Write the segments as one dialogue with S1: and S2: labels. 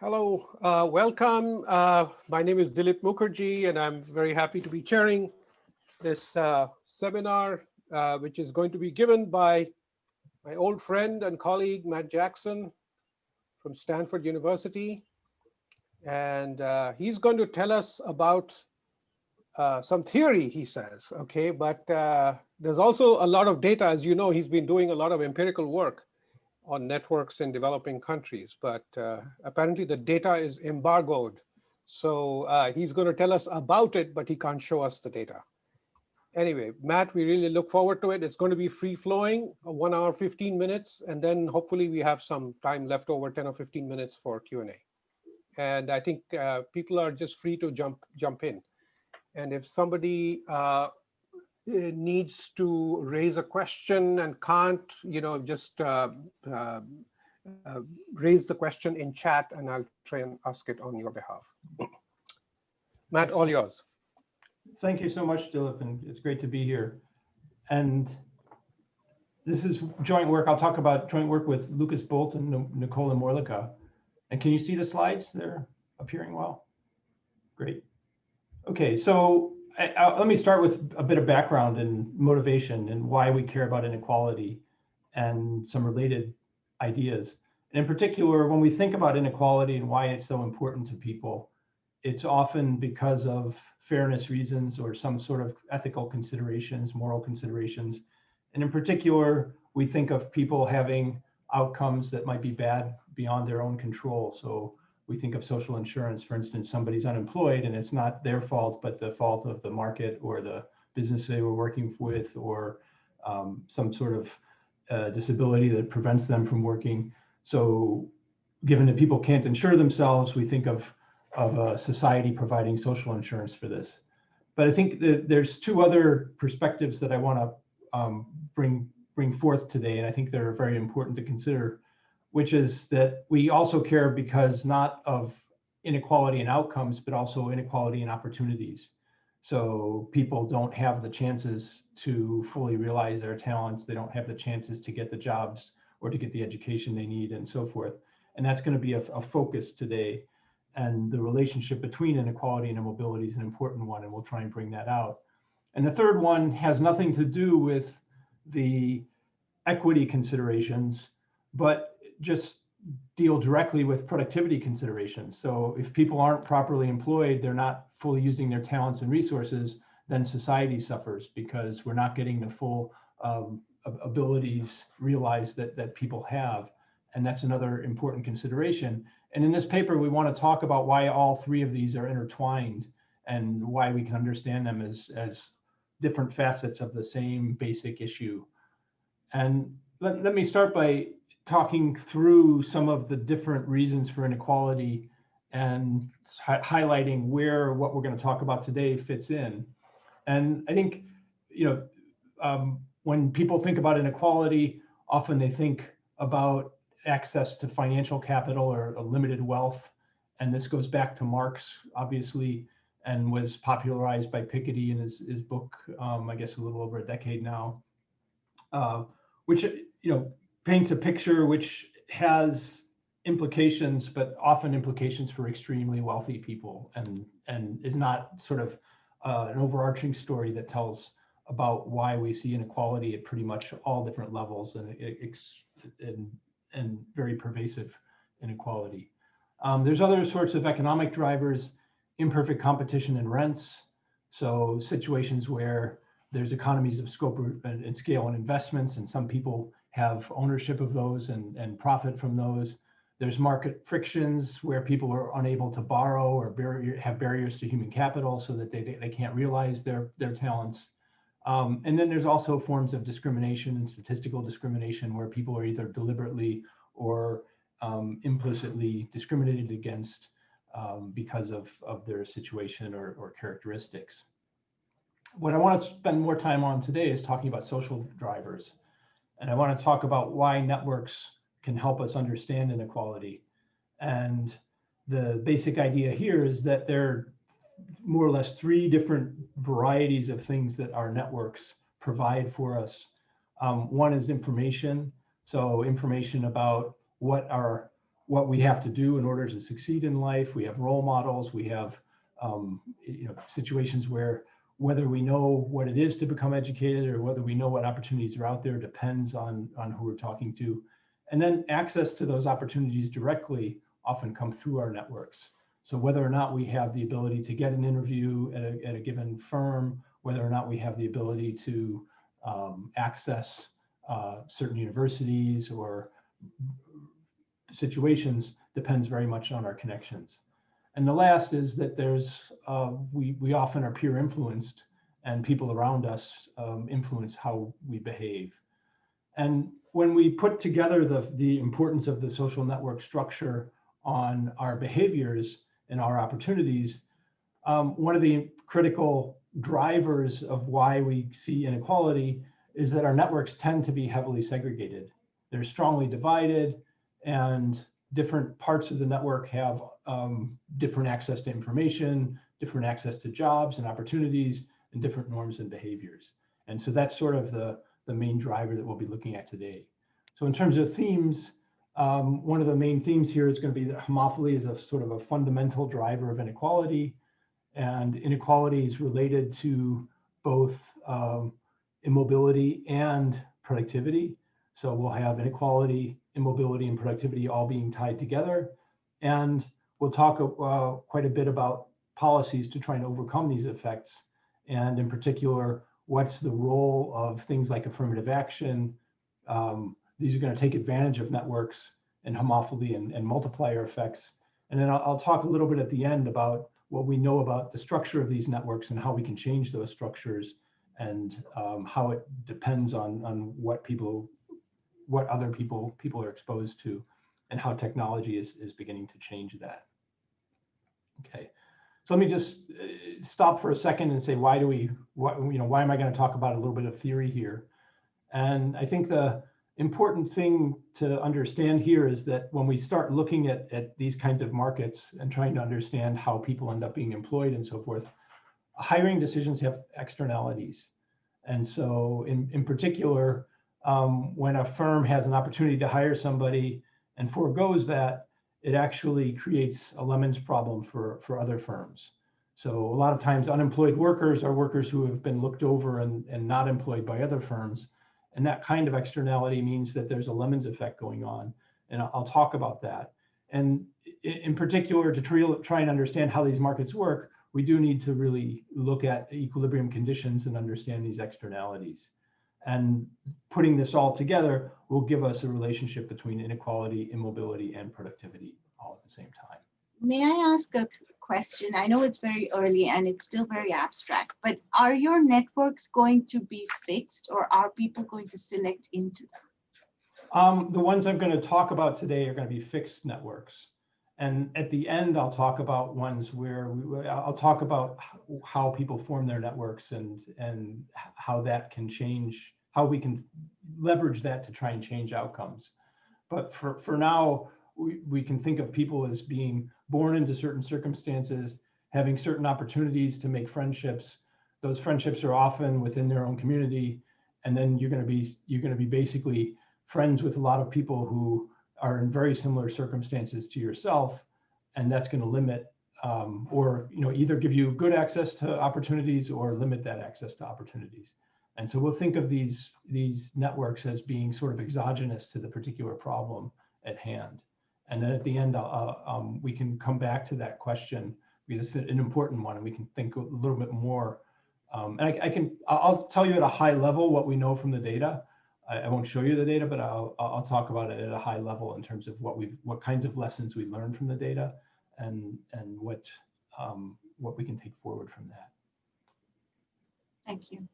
S1: Hello, welcome. My name is Dilip Mukherjee, and I'm very happy to be chairing this seminar, which is going to be given by my old friend and colleague, Matt Jackson from Stanford University. And he's going to tell us about some theory, he says, okay? But there's also a lot of data. As you know, he's been doing a lot of empirical work on networks in developing countries, but apparently the data is embargoed. So he's going to tell us about it, but he can't show us the data. Anyway, Matt, we really look forward to it. It's going to be free flowing, 1 hour, 15 minutes, and then hopefully we have some time left over, 10 or 15 minutes for Q&A. And I think people are just free to jump in. And if somebody needs to raise a question and can't, just raise the question in chat, and I'll try and ask it on your behalf. Matt, all yours.
S2: Thank you so much, Dilip, and it's great to be here. And this is joint work. I'll talk about joint work with Lucas Bolt and Nicola Morlica. And can you see the slides? They're appearing well. Great. Okay, so let me start with a bit of background and motivation and why we care about inequality and some related ideas. And in particular, when we think about inequality and why it's so important to people, it's often because of fairness reasons or some sort of ethical considerations, moral considerations. And in particular, we think of people having outcomes that might be bad beyond their own control. So we think of social insurance, for instance, somebody's unemployed and it's not their fault, but the fault of the market or the business they were working with, or some sort of disability that prevents them from working. So given that people can't insure themselves, we think of a society providing social insurance for this. But I think that there's two other perspectives that I want to bring forth today, and I think they're very important to consider, which is that we also care because not of inequality in outcomes, but also inequality in opportunities. So people don't have the chances to fully realize their talents. They don't have the chances to get the jobs or to get the education they need and so forth. And that's going to be a focus today. And the relationship between inequality and immobility is an important one, and we'll try and bring that out. And the third one has nothing to do with the equity considerations, but just deal directly with productivity considerations. So if people aren't properly employed, they're not fully using their talents and resources, then society suffers because we're not getting the full abilities realized that people have. And that's another important consideration. And in this paper, we want to talk about why all three of these are intertwined and why we can understand them as different facets of the same basic issue. And let me start by talking through some of the different reasons for inequality and highlighting where what we're going to talk about today fits in. And I think, when people think about inequality, often they think about access to financial capital or a limited wealth. And this goes back to Marx, obviously, and was popularized by Piketty in his book, I guess a little over a decade now, which, paints a picture which has implications, but often implications for extremely wealthy people, and is not sort of an overarching story that tells about why we see inequality at pretty much all different levels and very pervasive inequality. There's other sorts of economic drivers, imperfect competition in rents. So situations where there's economies of scope and scale and investments, and some people have ownership of those and profit from those. There's market frictions where people are unable to borrow or have barriers to human capital so that they can't realize their talents. And then there's also forms of discrimination and statistical discrimination where people are either deliberately or implicitly discriminated against because of their situation or characteristics. What I want to spend more time on today is talking about social drivers. And I want to talk about why networks can help us understand inequality. And the basic idea here is that there are more or less three different varieties of things that our networks provide for us. One is information. So information about what our what we have to do in order to succeed in life. We have role models. We have situations where whether we know what it is to become educated or whether we know what opportunities are out there depends on who we're talking to. And then access to those opportunities directly often come through our networks. So whether or not we have the ability to get an interview at a given firm, whether or not we have the ability to access certain universities or situations depends very much on our connections. And the last is that there's, we often are peer influenced, and people around us influence how we behave. And when we put together the importance of the social network structure on our behaviors and our opportunities, one of the critical drivers of why we see inequality is that our networks tend to be heavily segregated. They're strongly divided, and different parts of the network have different access to information, different access to jobs and opportunities, and different norms and behaviors. And so that's sort of the main driver that we'll be looking at today. So in terms of themes, one of the main themes here is going to be that homophily is a sort of a fundamental driver of inequality, and inequality is related to both immobility and productivity. So we'll have inequality, immobility, and productivity all being tied together. And we'll talk quite a bit about policies to try and overcome these effects. And in particular, what's the role of things like affirmative action? These are going to take advantage of networks and homophily and multiplier effects. And then I'll talk a little bit at the end about what we know about the structure of these networks and how we can change those structures, and how it depends on what other people are exposed to, and how technology is beginning to change that. Okay, so let me just stop for a second and say, why am I going to talk about a little bit of theory here? And I think the important thing to understand here is that when we start looking at these kinds of markets and trying to understand how people end up being employed and so forth, hiring decisions have externalities. And so in particular, when a firm has an opportunity to hire somebody and forgoes that, it actually creates a lemons problem for other firms. So a lot of times unemployed workers are workers who have been looked over and not employed by other firms. And that kind of externality means that there's a lemons effect going on. And I'll talk about that. And in particular, to try and understand how these markets work, we do need to really look at equilibrium conditions and understand these externalities. And putting this all together will give us a relationship between inequality, immobility, and productivity all at the same time.
S3: May I ask a question? I know it's very early and it's still very abstract, but are your networks going to be fixed, or are people going to select into them?
S2: The ones I'm going to talk about today are going to be fixed networks. And at the end, I'll talk about ones where I'll talk about how people form their networks and how that can change, how we can leverage that to try and change outcomes. But for now, we can think of people as being born into certain circumstances, having certain opportunities to make friendships. Those friendships are often within their own community, and then you're going to be basically friends with a lot of people who are in very similar circumstances to yourself, and that's going to limit or either give you good access to opportunities or limit that access to opportunities. And so we'll think of these networks as being sort of exogenous to the particular problem at hand. And then at the end, we can come back to that question because it's an important one, and we can think a little bit more. And I'll tell you at a high level what we know from the data. I won't show you the data, but I'll talk about it at a high level in terms of what kinds of lessons we learned from the data, and what we can take forward from that.
S3: Thank you.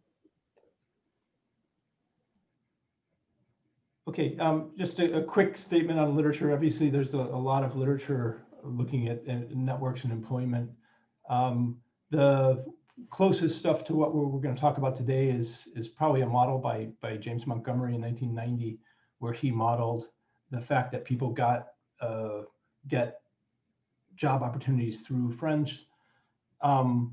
S2: Okay, just a quick statement on literature. Obviously, there's a lot of literature looking at networks and employment. The closest stuff to what we're going to talk about today is probably a model by James Montgomery in 1990, where he modeled the fact that people get job opportunities through friends. The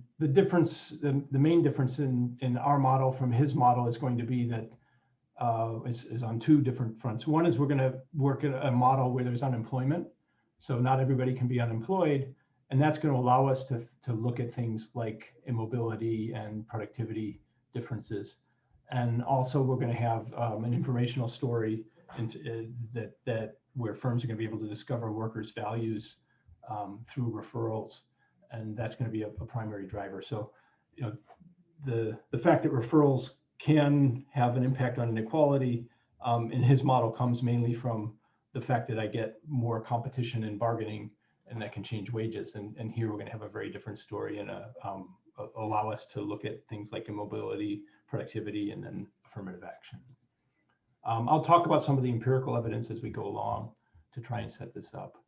S2: main difference in our model from his model is going to be that is on two different fronts. One is we're going to work at a model where there's unemployment. So not everybody can be unemployed. And that's going to allow us to look at things like immobility and productivity differences. And also we're going to have an informational story that where firms are going to be able to discover workers' values through referrals. And that's going to be a primary driver. So, you know, the fact that referrals can have an impact on inequality in his model comes mainly from the fact that I get more competition in bargaining, and that can change wages. And here we're going to have a very different story and allow us to look at things like immobility, productivity, and then affirmative action. I'll talk about some of the empirical evidence as we go along to try and set this up.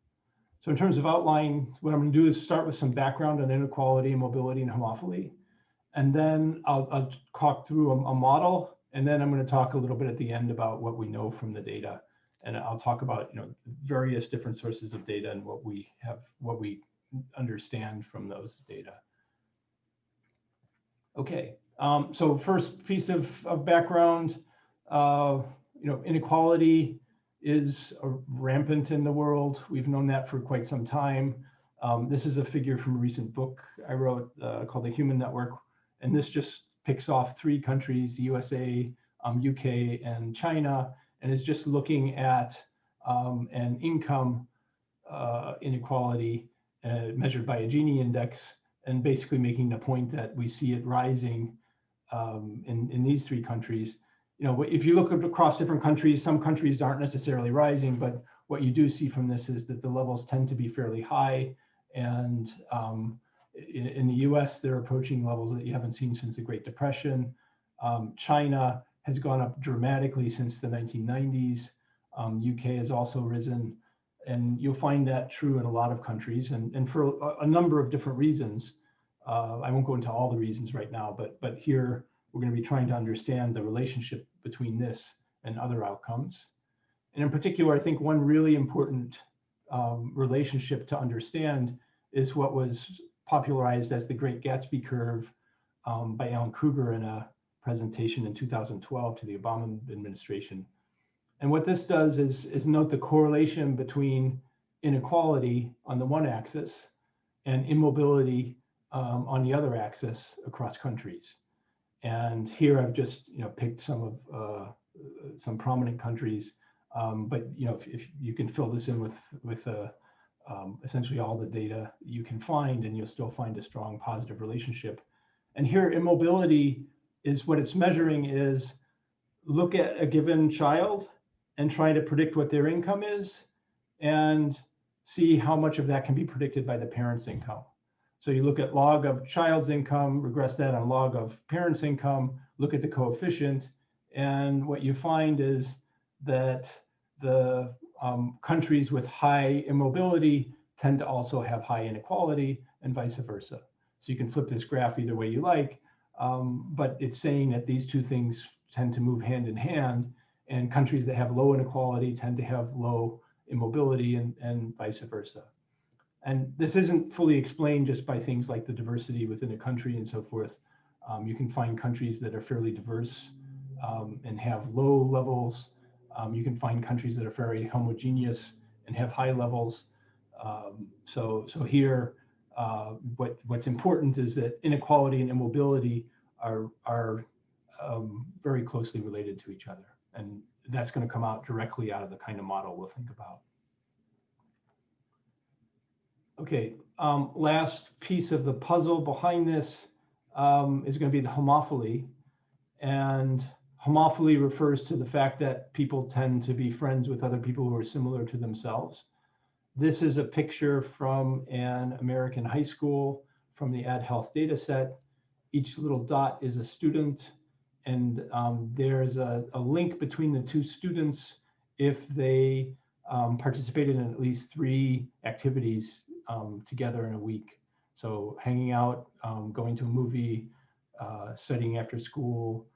S2: So in terms of outline, what I'm going to do is start with some background on inequality, mobility, and homophily. And then I'll talk through a model, and then I'm going to talk a little bit at the end about what we know from the data. And I'll talk about, you know, various different sources of data and what we understand from those data. Okay, so first piece of background, you know, inequality is rampant in the world. We've known that for quite some time. This is a figure from a recent book I wrote called The Human Network. And this just picks off 3 countries, USA, UK, and China, and is just looking at an income inequality measured by a Gini index, and basically making the point that we see it rising in these 3 countries. You know, if you look across different countries, some countries aren't necessarily rising, but what you do see from this is that the levels tend to be fairly high. And in the US, they're approaching levels that you haven't seen since the Great Depression. China has gone up dramatically since the 1990s. UK has also risen. And you'll find that true in a lot of countries, and for a number of different reasons. I won't go into all the reasons right now, but here we're going to be trying to understand the relationship between this and other outcomes. And in particular, I think one really important relationship to understand is what was popularized as the Great Gatsby curve by Alan Kruger in a presentation in 2012 to the Obama administration. And what this does is note the correlation between inequality on the one axis and immobility on the other axis across countries. And here I've just picked some of some prominent countries, but if you can fill this in with essentially all the data you can find, and you'll still find a strong positive relationship. And here immobility is what it's measuring is look at a given child and try to predict what their income is and see how much of that can be predicted by the parent's income. So you look at log of child's income, regress that on log of parent's income, look at the coefficient, and what you find is that the countries with high immobility tend to also have high inequality and vice versa. So you can flip this graph either way you like, but it's saying that these two things tend to move hand in hand, and countries that have low inequality tend to have low immobility and vice versa. And this isn't fully explained just by things like the diversity within a country and so forth. You can find countries that are fairly diverse and have low levels. You can find countries that are very homogeneous and have high levels. So here, what's important is that inequality and immobility are very closely related to each other. And that's going to come out directly out of the kind of model we'll think about. Okay, last piece of the puzzle behind this is going to be the homophily. And homophily refers to the fact that people tend to be friends with other people who are similar to themselves. This is a picture from an American high school from the Ad Health data set. Each little dot is a student, and there's a link between the two students if they participated in at least 3 activities together in a week. So hanging out, going to a movie, studying after school,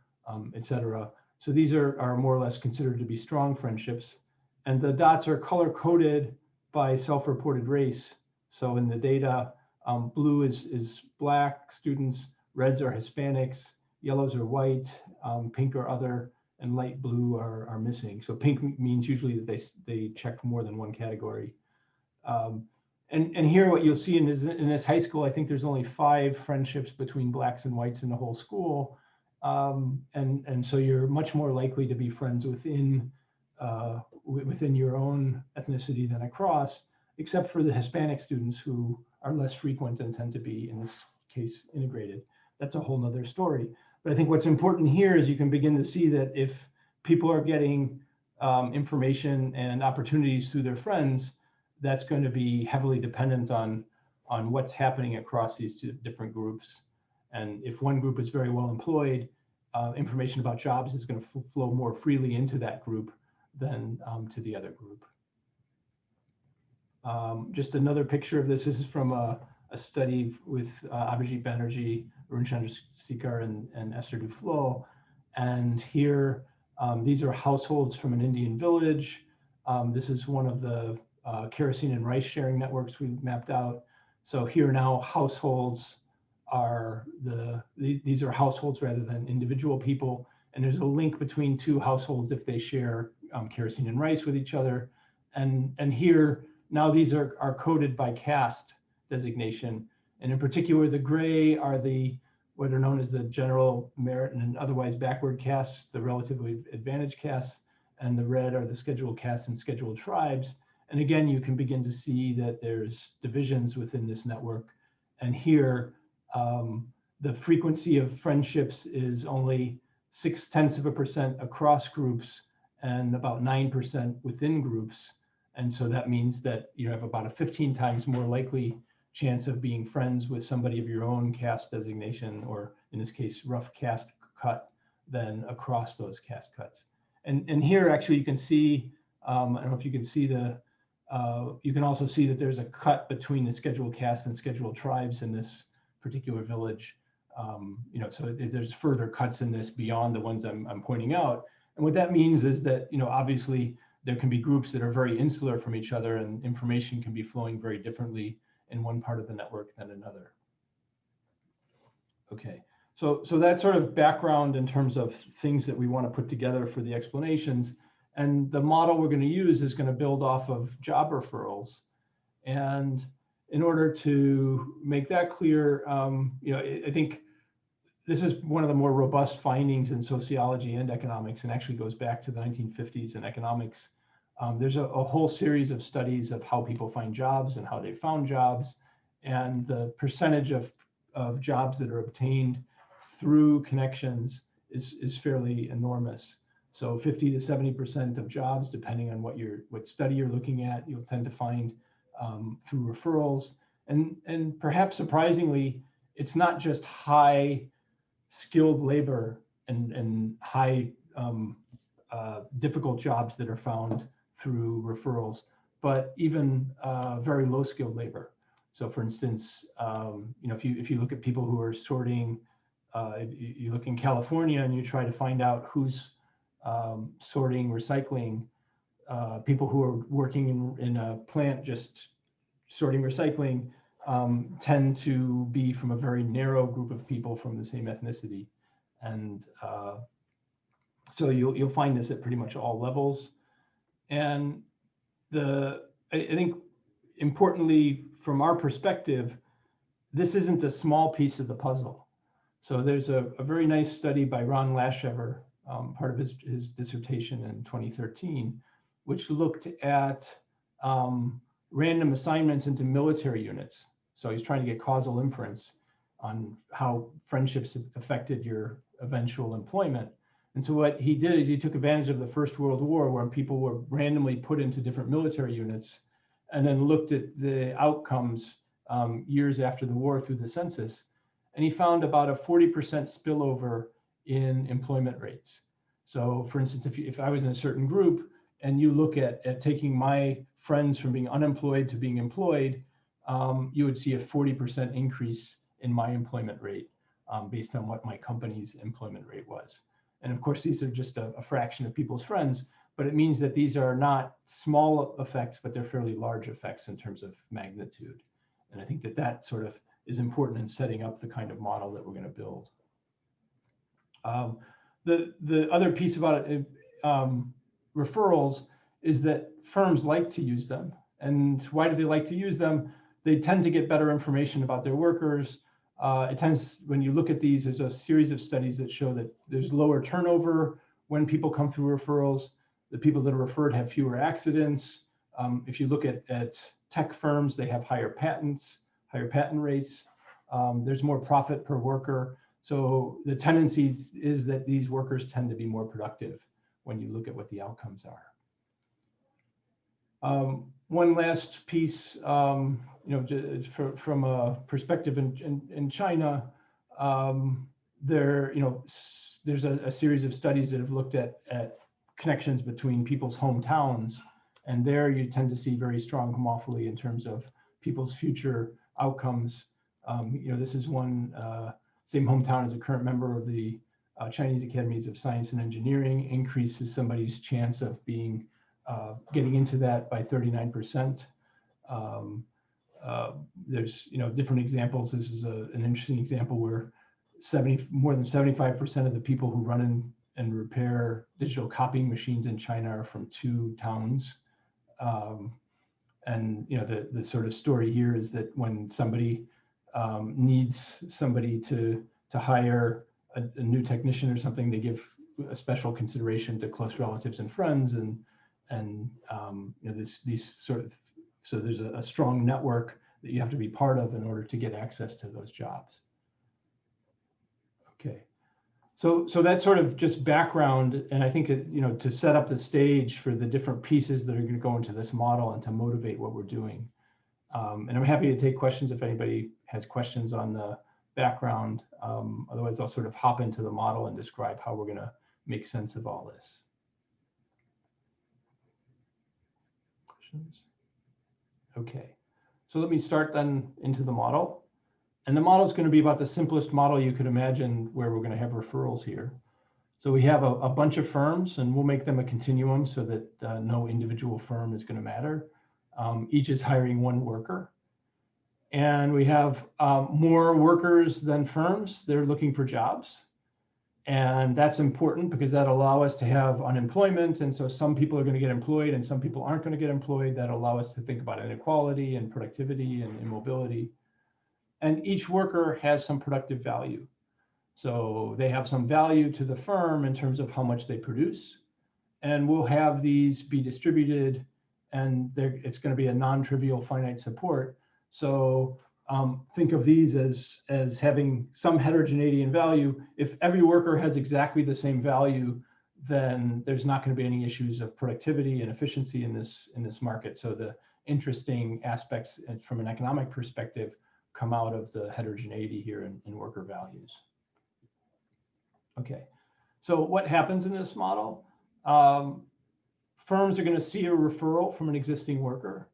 S2: etc. So these are more or less considered to be strong friendships. And the dots are color coded by self-reported race. So in the data, blue is Black students, reds are Hispanics, yellows are white, pink are other, and light blue are missing. So pink means usually that they checked more than one category. And here what you'll see in this high school, I think there's only 5 friendships between blacks and whites in the whole school. And so you're much more likely to be friends within your own ethnicity than across, except for the Hispanic students who are less frequent and tend to be, in this case, integrated. That's a whole nother story. But I think what's important here is you can begin to see that if people are getting information and opportunities through their friends, that's going to be heavily dependent on what's happening across these 2 different groups. And if one group is very well employed, information about jobs is going to flow more freely into that group than to the other group. Just another picture of this. This is from a study with Abhijit Banerjee, Arun Chandrasekhar, and Esther Duflo. And here, these are households from an Indian village. This is one of the kerosene and rice sharing networks we mapped out. So here now households are these are households rather than individual people. And there's a link between 2 households if they share kerosene and rice with each other. And here, now these are coded by caste designation. And in particular, the gray are what are known as the general merit and otherwise backward castes, the relatively advantaged castes, and the red are the scheduled castes and scheduled tribes. And again, you can begin to see that there's divisions within this network. And here, the frequency of friendships is only 0.6% across groups and about 9% within groups. And so that means that you have about a 15 times more likely chance of being friends with somebody of your own caste designation, or in this case, rough caste cut, than across those caste cuts. And here, actually, you can see, I don't know if you can see you can also see that there's a cut between the scheduled castes and scheduled tribes in this particular village. So there's further cuts in this beyond the ones I'm pointing out. And what that means is that, obviously, there can be groups that are very insular from each other, and information can be flowing very differently in one part of the network than another. Okay, so that's sort of background in terms of things that we want to put together for the explanations. And the model we're going to use is going to build off of job referrals. And in order to make that clear, I think this is one of the more robust findings in sociology and economics, and actually goes back to the 1950s in economics. There's a whole series of studies of how people find jobs and how they found jobs, and the percentage of jobs that are obtained through connections is fairly enormous. So 50 to 70% of jobs, depending on what study you're looking at, you'll tend to find through referrals. And perhaps surprisingly, it's not just high skilled labor and high difficult jobs that are found through referrals, but even very low skilled labor. So for instance, if you look at people who are sorting, you look in California and you try to find out who's sorting, recycling, people who are working in a plant just sorting, recycling, tend to be from a very narrow group of people from the same ethnicity. And so you'll find this at pretty much all levels. And I think importantly, from our perspective, this isn't a small piece of the puzzle. So there's a very nice study by Ron Lashever, part of his dissertation in 2013, which looked at random assignments into military units. So he's trying to get causal inference on how friendships affected your eventual employment. And so what he did is he took advantage of the First World War, where people were randomly put into different military units, and then looked at the outcomes years after the war through the census. And he found about a 40% spillover in employment rates. So for instance, if I was in a certain group and you look at taking my friends from being unemployed to being employed, you would see a 40% increase in my employment rate based on what my company's employment rate was. And of course, these are just a fraction of people's friends, but it means that these are not small effects, but they're fairly large effects in terms of magnitude. And I think that sort of is important in setting up the kind of model that we're going to build. The other piece about it, referrals, is that firms like to use them. And why do they like to use them? They tend to get better information about their workers. When you look at these, there's a series of studies that show that there's lower turnover when people come through referrals. The people that are referred have fewer accidents. If you look at tech firms, they have higher patent rates. There's more profit per worker. So the tendency is that these workers tend to be more productive when you look at what the outcomes are. One last piece, from a perspective in China, there's a series of studies that have looked at connections between people's hometowns, and there you tend to see very strong homophily in terms of people's future outcomes. This is one, same hometown as a current member of the Chinese Academies of Science and Engineering, increases somebody's chance of getting into that by 39%. There's different examples. This is an interesting example where more than 75% of the people who run and repair digital copying machines in China are from 2 towns. And the sort of story here is that when somebody needs somebody to hire a new technician or something, they give a special consideration to close relatives and friends, and so there's a strong network that you have to be part of in order to get access to those jobs. Okay, so that's sort of just background, and I think to set up the stage for the different pieces that are going to go into this model and to motivate what we're doing. And I'm happy to take questions if anybody has questions on the background. Otherwise, I'll sort of hop into the model and describe how we're going to make sense of all this. Questions? Okay, so let me start then into the model. And the model is going to be about the simplest model you could imagine, where we're going to have referrals here. So we have a bunch of firms, and we'll make them a continuum so that no individual firm is going to matter. Each is hiring 1 worker. And we have more workers than firms. They're looking for jobs. And that's important because that allows us to have unemployment. And so some people are going to get employed and some people aren't going to get employed. That allow us to think about inequality and productivity and immobility. And each worker has some productive value. So they have some value to the firm in terms of how much they produce. And we'll have these be distributed, and it's going to be a non-trivial finite support. So think of these as having some heterogeneity in value. If every worker has exactly the same value, then there's not going to be any issues of productivity and efficiency in this market. So the interesting aspects from an economic perspective come out of the heterogeneity here in worker values. Okay, so what happens in this model? Firms are going to see a referral from an existing worker.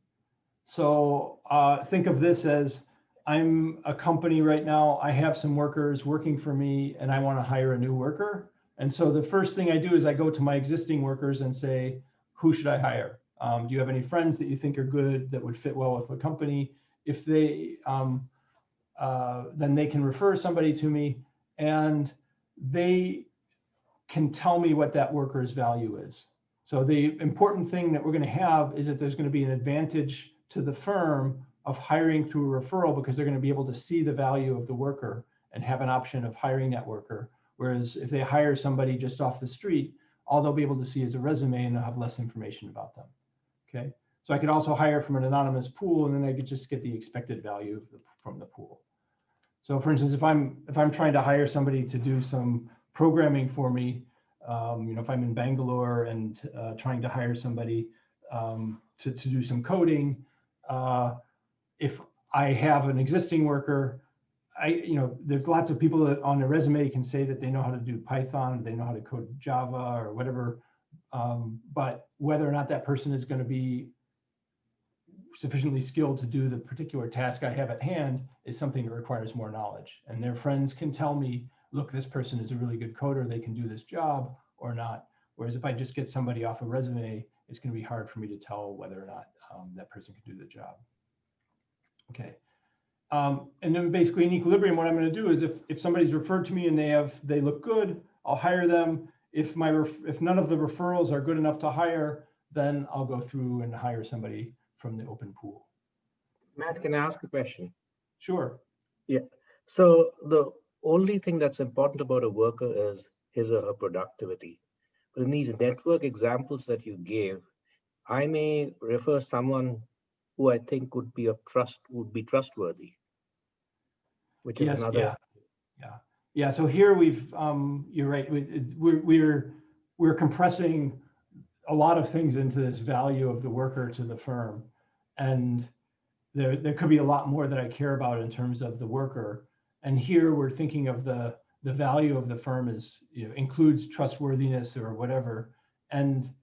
S2: So think of this as, I'm a company right now, I have some workers working for me and I want to hire a new worker. And so the first thing I do is I go to my existing workers and say, who should I hire? Do you have any friends that you think are good, that would fit well with the company? If they, then they can refer somebody to me, and they can tell me what that worker's value is. So the important thing that we're going to have is that there's going to be an advantage to the firm of hiring through a referral, because they're going to be able to see the value of the worker and have an option of hiring that worker. Whereas if they hire somebody just off the street, all they'll be able to see is a resume and they'll have less information about them. Okay, so I could also hire from an anonymous pool, and then I could just get the expected value from the pool. So for instance, if I'm trying to hire somebody to do some programming for me, if I'm in Bangalore and trying to hire somebody to do some coding, if I have an existing worker, there's lots of people that on their resume can say that they know how to do Python, they know how to code Java or whatever, but whether or not that person is going to be sufficiently skilled to do the particular task I have at hand is something that requires more knowledge. And their friends can tell me, look, this person is a really good coder, they can do this job or not. Whereas if I just get somebody off a resume, it's going to be hard for me to tell whether or not that person can do the job. Okay. And then basically in equilibrium, what I'm going to do is if somebody's referred to me and they look good, I'll hire them. If none of the referrals are good enough to hire, then I'll go through and hire somebody the open pool.
S4: Matt, can I ask a question?
S2: Sure.
S4: Yeah. So the only thing that's important about a worker is his or her productivity. But in these network examples that you gave, I may refer someone who I think would be trustworthy, which is
S2: Yes.
S4: another.
S2: Yeah. So here you're right. We're compressing a lot of things into this value of the worker to the firm, and there could be a lot more that I care about in terms of the worker. And here we're thinking of the value of the firm as, includes trustworthiness or whatever. And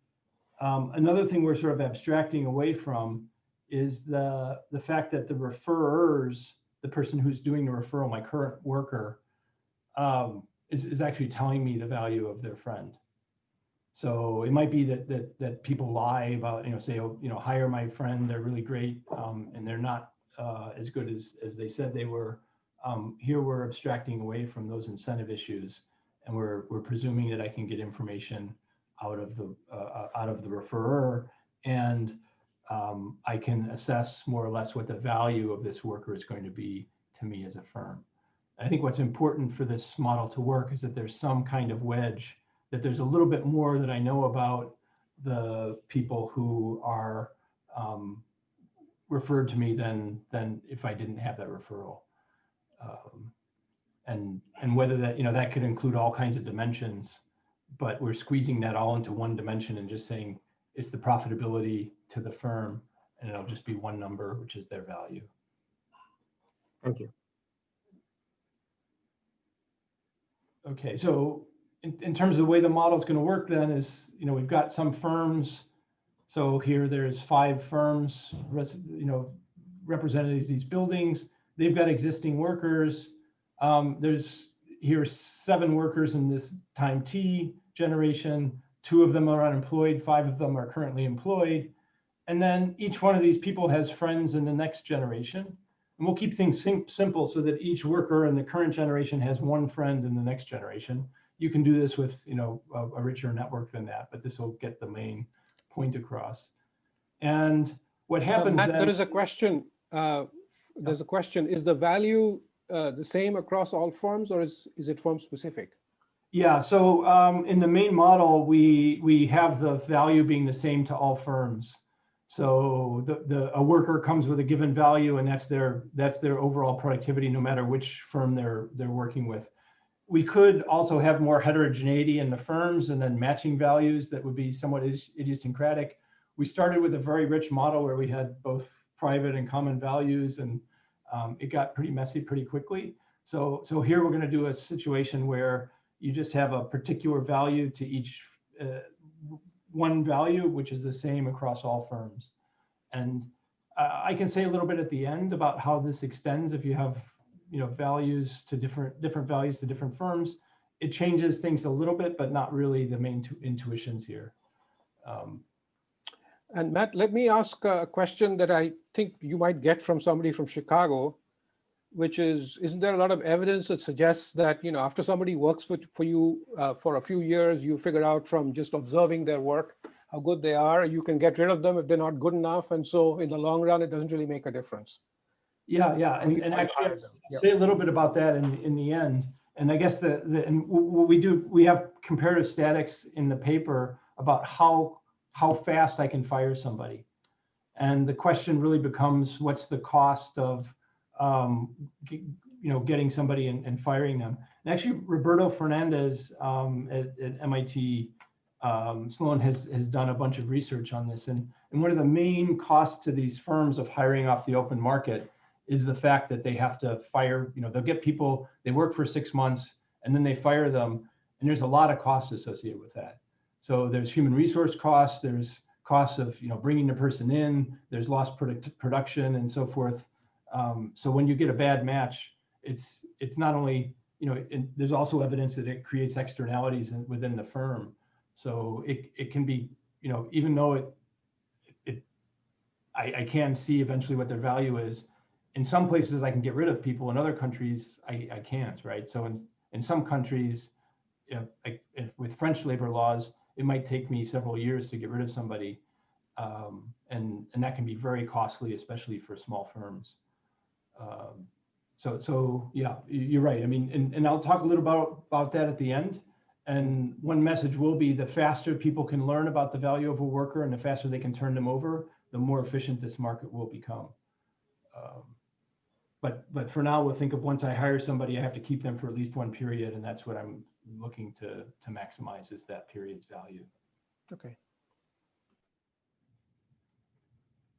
S2: another thing we're sort of abstracting away from is the fact that the referrers, the person who's doing the referral, my current worker, is actually telling me the value of their friend. So it might be that people lie about, say, hire my friend, they're really great, and they're not as good as they said they were. Here we're abstracting away from those incentive issues, and we're presuming that I can get information out of the referrer, and I can assess more or less what the value of this worker is going to be to me as a firm. I think what's important for this model to work is that there's some kind of wedge, that there's a little bit more that I know about the people who are referred to me than if I didn't have that referral. And whether that, that could include all kinds of dimensions, but we're squeezing that all into one dimension and just saying it's the profitability to the firm, and it'll just be one number, which is their value.
S4: Thank you.
S2: Okay, so in terms of the way the model is going to work then is, we've got some firms. So here there's 5 firms, represented as these buildings. They've got existing workers. There's here 7 workers in this time T generation. 2 of them are unemployed, 5 of them are currently employed. And then each one of these people has friends in the next generation. And we'll keep things simple so that each worker in the current generation has 1 friend in the next generation. You can do this with, a richer network than that, but this will get the main point across. And what happens
S1: Matt,
S2: then,
S1: there is a question. There's a question. Is the value the same across all firms, or is it firm specific?
S2: Yeah, so in the main model, we have the value being the same to all firms. So a worker comes with a given value, and that's their overall productivity, no matter which firm they're working with. We could also have more heterogeneity in the firms and then matching values that would be somewhat idiosyncratic. We started with a very rich model where we had both private and common values, and it got pretty messy pretty quickly. So here we're going to do a situation where you just have a particular value to each one value, which is the same across all firms. And I can say a little bit at the end about how this extends. If you have, values to different values to different firms, it changes things a little bit, but not really the main intuitions here.
S1: And Matt, let me ask a question that I think you might get from somebody from Chicago, which is, isn't there a lot of evidence that suggests that, after somebody works for you for a few years, you figure out from just observing their work how good they are, you can get rid of them if they're not good enough. And so in the long run, it doesn't really make a difference.
S2: Yeah. And actually I'll say a little bit about that in the end. And I guess and what we do, we have comparative statics in the paper about how fast I can fire somebody. And the question really becomes, what's the cost of getting somebody and firing them? And actually, Roberto Fernandez at MIT Sloan has done a bunch of research on this. And one of the main costs to these firms of hiring off the open market is the fact that they have to fire, they'll get people, they work for 6 months and then they fire them. And there's a lot of cost associated with that. So there's human resource costs, there's costs of bringing the person in, there's lost production and so forth. So when you get a bad match, it's not only, there's also evidence that it creates externalities within the firm. So it can be, even though I can see eventually what their value is, in some places I can get rid of people, in other countries I can't, right? So in some countries, with French labor laws, it might take me several years to get rid of somebody. And that can be very costly, especially for small firms. So yeah, you're right. I mean, and I'll talk a little about that at the end. And one message will be the faster people can learn about the value of a worker and the faster they can turn them over, the more efficient this market will become. But for now, we'll think of once I hire somebody, I have to keep them for at least one period. And that's what I'm looking to maximize, is that period's value.
S1: Okay.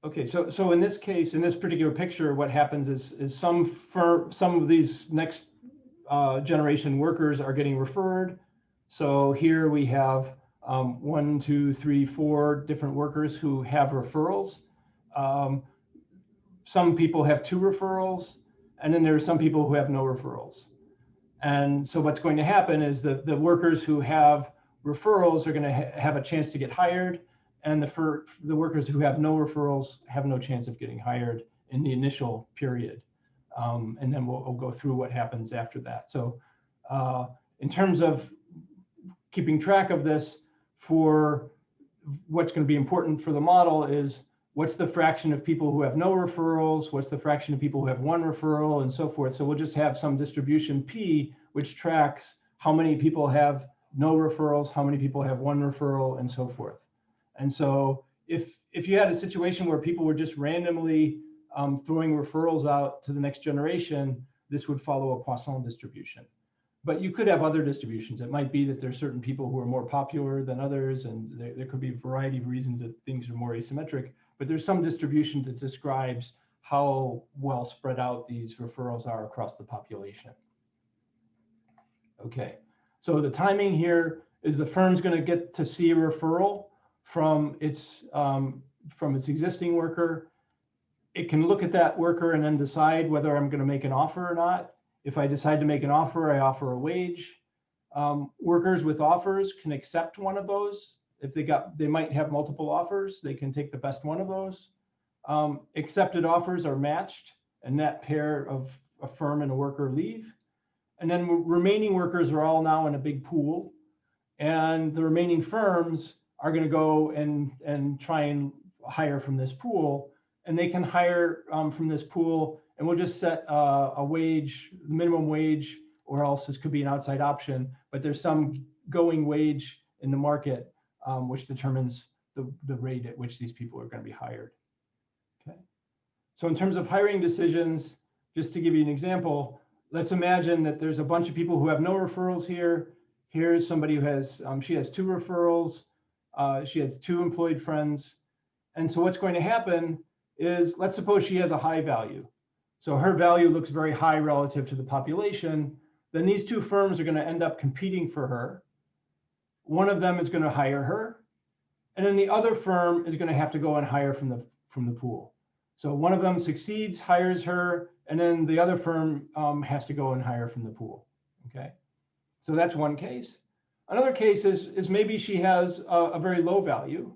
S2: Okay, so in this case, in this particular picture, what happens is some of these next generation workers are getting referred. So here we have 1, 2, 3, 4 different workers who have referrals. Some people have 2 referrals, and then there are some people who have no referrals. And so what's going to happen is that the workers who have referrals are going to have a chance to get hired, and the workers who have no referrals have no chance of getting hired in the initial period. And then we'll go through what happens after that. So in terms of keeping track of this, for what's going to be important for the model is what's the fraction of people who have no referrals, what's the fraction of people who have 1 referral, and so forth. So we'll just have some distribution P, which tracks how many people have no referrals, how many people have 1 referral, and so forth. And so if you had a situation where people were just randomly throwing referrals out to the next generation, this would follow a Poisson distribution. But you could have other distributions. It might be that there's certain people who are more popular than others, and there could be a variety of reasons that things are more asymmetric. But there's some distribution that describes how well spread out these referrals are across the population. Okay, so the timing here is the firm's going to get to see a referral from its existing worker. It can look at that worker and then decide whether I'm going to make an offer or not. If I decide to make an offer, I offer a wage. Workers with offers can accept one of those. If they might have multiple offers, they can take the best one of those. Accepted offers are matched, and that pair of a firm and a worker leave. And then remaining workers are all now in a big pool, and the remaining firms are going to go and try and hire from this pool, and they can hire from this pool, and we'll just set a wage, the minimum wage, or else this could be an outside option, but there's some going wage in the market which determines the rate at which these people are going to be hired. Okay. So in terms of hiring decisions, just to give you an example, let's imagine that there's a bunch of people who have no referrals here. Here's somebody who has, she has 2 referrals. She has 2 employed friends. And so what's going to happen is, let's suppose she has a high value. So her value looks very high relative to the population. Then these 2 firms are going to end up competing for her. One of them is going to hire her, and then the other firm is going to have to go and hire from the pool. So one of them succeeds, hires her, and then the other firm has to go and hire from the pool. Okay, so that's one case. Another case is maybe she has a very low value,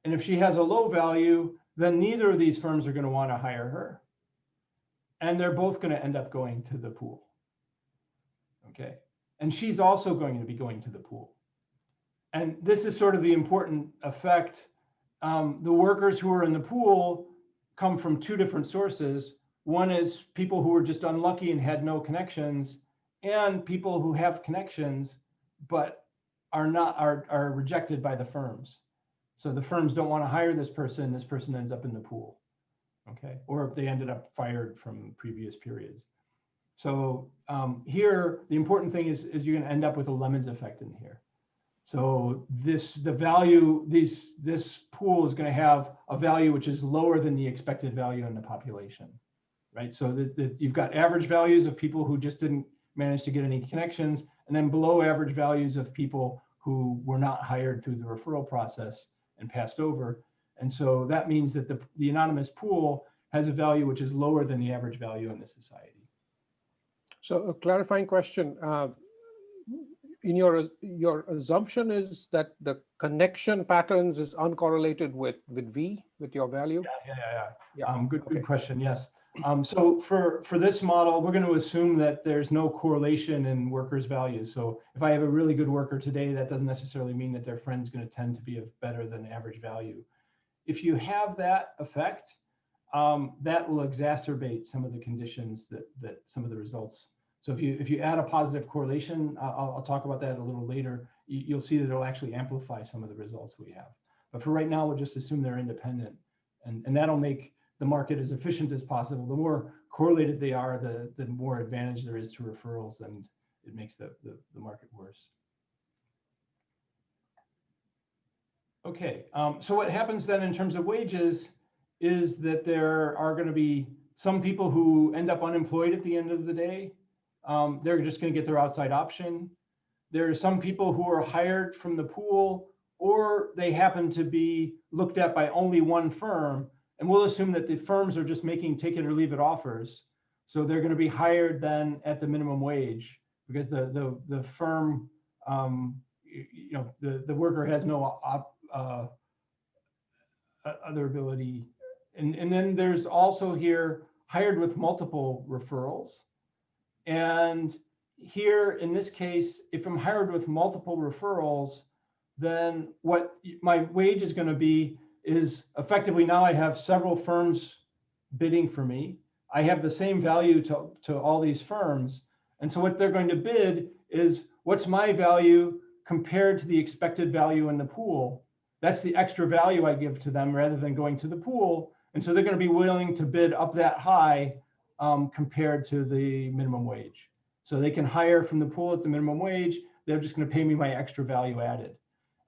S2: and if she has a low value, then neither of these firms are going to want to hire her, and they're both going to end up going to the pool. Okay, and she's also going to be going to the pool. And this is sort of the important effect. The workers who are in the pool come from 2 different sources. One is people who were just unlucky and had no connections, and people who have connections but are rejected by the firms. So the firms don't want to hire this person ends up in the pool. Okay, or if they ended up fired from previous periods. So here, the important thing is you're going to end up with a Lemons effect in here. So this pool is going to have a value which is lower than the expected value in the population, right? So you've got average values of people who just didn't manage to get any connections, and then below average values of people who were not hired through the referral process and passed over. And so that means that the anonymous pool has a value which is lower than the average value in the society.
S1: So a clarifying question. In your assumption is that the connection patterns is uncorrelated with V, with your value?
S2: Yeah. Good question. Yes. So for this model, we're going to assume that there's no correlation in workers' values. So if I have a really good worker today, that doesn't necessarily mean that their friend's going to tend to be of better than average value. if you have that effect, that will exacerbate some of the conditions that some of the results. So if you add a positive correlation, I'll talk about that a little later, you'll see that it'll actually amplify some of the results we have. But for right now, we'll just assume they're independent, and that'll make the market as efficient as possible. The more correlated they are, the more advantage there is to referrals, and it makes the market worse. Okay, so what happens then in terms of wages is that there are going to be some people who end up unemployed at the end of the day. They're just going to get their outside option. There are some people who are hired from the pool, or they happen to be looked at by only one firm. And we'll assume that the firms are just making take it or leave it offers. So they're going to be hired then at the minimum wage, because the firm, the worker has no other ability. And then there's also here hired with multiple referrals. And here in this case, if I'm hired with multiple referrals, then what my wage is going to be is effectively now I have several firms bidding for me. I have the same value to all these firms. And so what they're going to bid is, what's my value compared to the expected value in the pool? That's the extra value I give to them rather than going to the pool. And so they're going to be willing to bid up that high compared to the minimum wage. So they can hire from the pool at the minimum wage. They're just going to pay me my extra value added.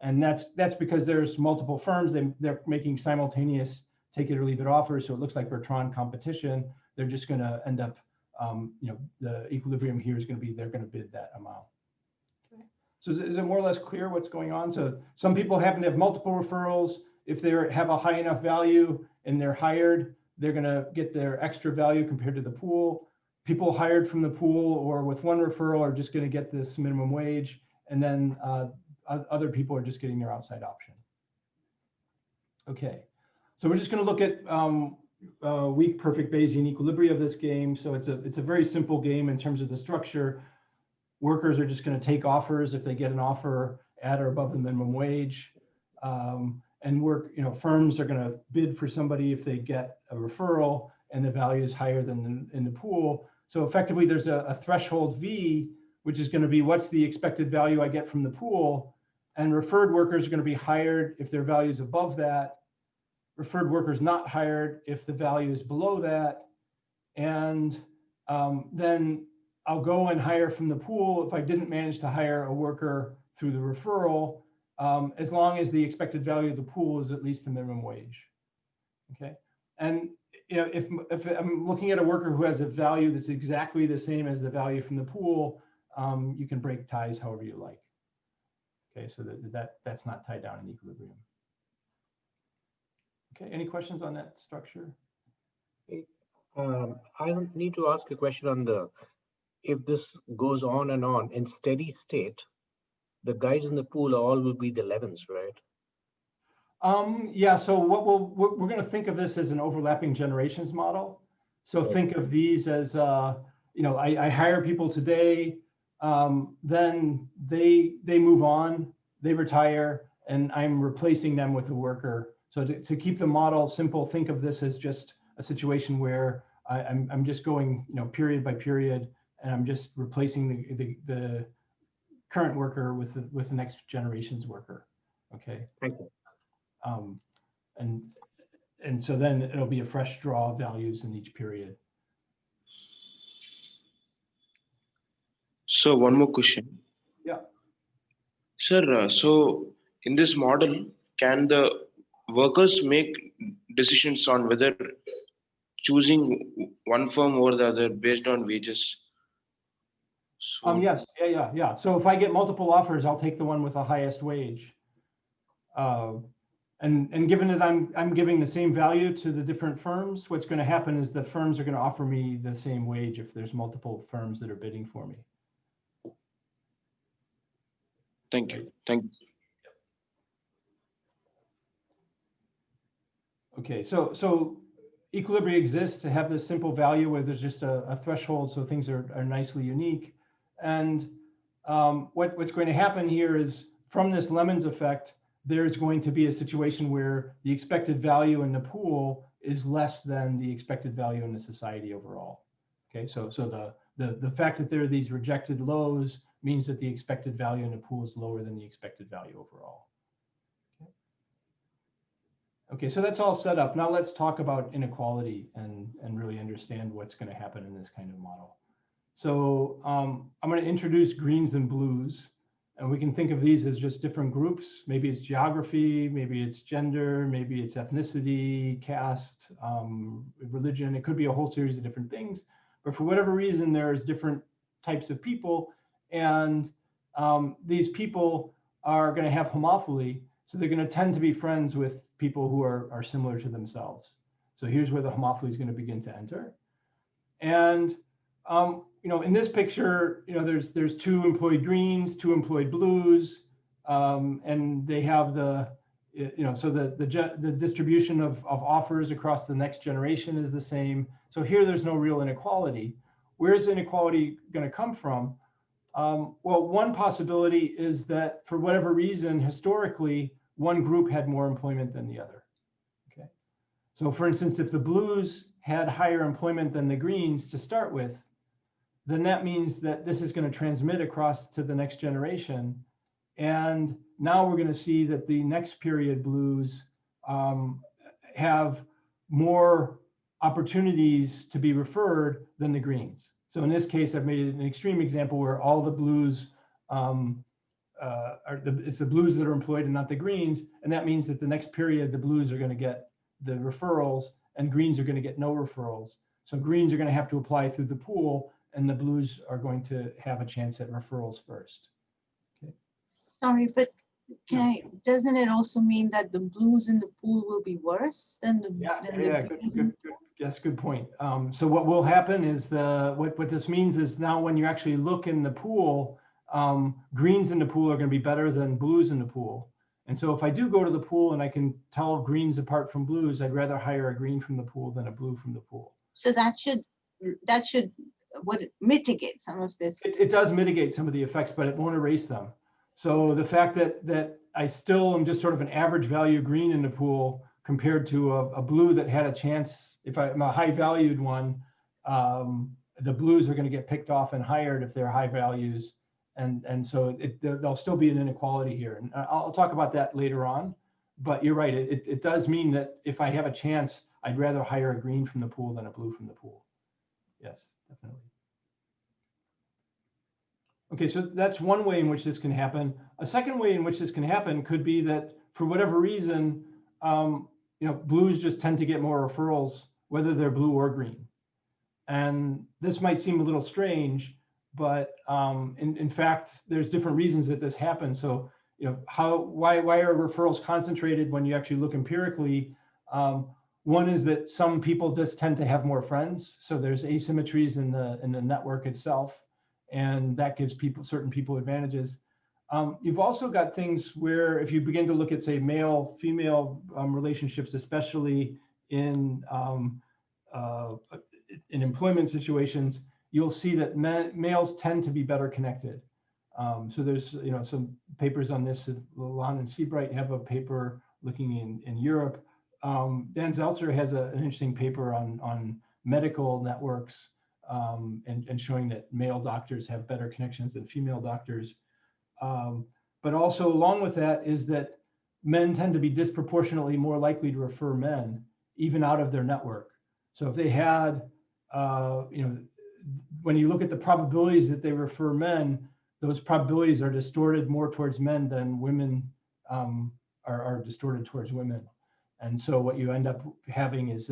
S2: And that's because there's multiple firms. They're making simultaneous take it or leave it offers. So it looks like Bertrand competition. They're just going to end up, the equilibrium here is going to be, they're going to bid that amount. Okay. So is it more or less clear what's going on? So some people happen to have multiple referrals. If they have a high enough value and they're hired, they're going to get their extra value compared to the pool. People hired from the pool or with one referral are just going to get this minimum wage. And then other people are just getting their outside option. Okay, so we're just going to look at weak perfect Bayesian equilibria of this game. So it's a very simple game in terms of the structure. Workers are just going to take offers if they get an offer at or above the minimum wage. And firms are going to bid for somebody if they get a referral and the value is higher than in the pool. So effectively, there's a threshold V, which is going to be what's the expected value I get from the pool. And referred workers are going to be hired if their value is above that. Referred workers not hired if the value is below that. And then I'll go and hire from the pool if I didn't manage to hire a worker through the referral, as long as the expected value of the pool is at least the minimum wage. Okay, and if I'm looking at a worker who has a value that's exactly the same as the value from the pool, you can break ties however you like. Okay, so that's not tied down in equilibrium. Okay, any questions on that structure?
S4: I need to ask a question on if this goes on and on in steady state, the guys in the pool all will be the 11s, right?
S2: Yeah, so we're going to think of this as an overlapping generations model. So think of these as, I hire people today, then they move on, they retire, and I'm replacing them with a worker. So to keep the model simple, think of this as just a situation where I'm just going, period by period, and I'm just replacing the current worker with the next generation's worker. Okay.
S4: Thank you.
S2: And so then it'll be a fresh draw of values in each period.
S5: So one more question.
S2: Yeah.
S5: Sir, so in this model, can the workers make decisions on whether choosing one firm over the other based on wages? So,
S2: Yes, yeah. So if I get multiple offers, I'll take the one with the highest wage. And given that I'm giving the same value to the different firms, what's going to happen is the firms are going to offer me the same wage if there's multiple firms that are bidding for me.
S5: thank you. Thank you.
S2: Okay, so equilibria exists to have this simple value where there's just a threshold, so things are nicely unique. And what's going to happen here is from this Lemons effect, there's going to be a situation where the expected value in the pool is less than the expected value in the society overall. Okay, so the fact that there are these rejected lows means that the expected value in the pool is lower than the expected value overall. Okay, so that's all set up. Now let's talk about inequality and really understand what's going to happen in this kind of model. So I'm going to introduce greens and blues, and we can think of these as just different groups. Maybe it's geography, maybe it's gender, maybe it's ethnicity, caste, religion. It could be a whole series of different things, but for whatever reason, there's different types of people, and these people are going to have homophily, so they're going to tend to be friends with people who are similar to themselves. So here's where the homophily is going to begin to enter. And in this picture, there's 2 employed greens, 2 employed blues, and they have so the distribution of offers across the next generation is the same. So here there's no real inequality. Where's inequality going to come from? Well, one possibility is that for whatever reason, historically, one group had more employment than the other. Okay, so for instance, if the blues had higher employment than the greens to start with, then that means that this is going to transmit across to the next generation. And now we're going to see that the next period blues have more opportunities to be referred than the greens. So in this case, I've made an extreme example where all the blues it's the blues that are employed and not the greens. And that means that the next period, the blues are going to get the referrals and greens are going to get no referrals. So greens are going to have to apply through the pool, and the blues are going to have a chance at referrals first. Okay.
S3: Sorry, but doesn't it also mean that the blues in the pool will be worse than the
S2: good point. So what will happen is what this means is now when you actually look in the pool, greens in the pool are going to be better than blues in the pool. And so if I do go to the pool and I can tell greens apart from blues, I'd rather hire a green from the pool than a blue from the pool.
S3: So that should mitigate some of this.
S2: It does mitigate some of the effects, but it won't erase them. So the fact that I still am just sort of an average value green in the pool compared to a blue that had a chance, if I'm a high valued one, the blues are going to get picked off and hired if they're high values. And so there'll still be an inequality here. And I'll talk about that later on, but you're right. It does mean that if I have a chance, I'd rather hire a green from the pool than a blue from the pool. Yes, definitely. Okay, so that's one way in which this can happen. A second way in which this can happen could be that for whatever reason, blues just tend to get more referrals, whether they're blue or green. And this might seem a little strange, but in fact, there's different reasons that this happens. So, why are referrals concentrated when you actually look empirically? One is that some people just tend to have more friends. So there's asymmetries in the network itself, and that gives certain people advantages. You've also got things where if you begin to look at, say, male-female relationships, especially in employment situations, you'll see that males tend to be better connected. So there's some papers on this. Lalonde and Seabright have a paper looking in Europe. Dan Zeltzer has an interesting paper on medical networks and showing that male doctors have better connections than female doctors. But also along with that is that men tend to be disproportionately more likely to refer men, even out of their network. So if they had, when you look at the probabilities that they refer men, those probabilities are distorted more towards men than women are distorted towards women. And so what you end up having is,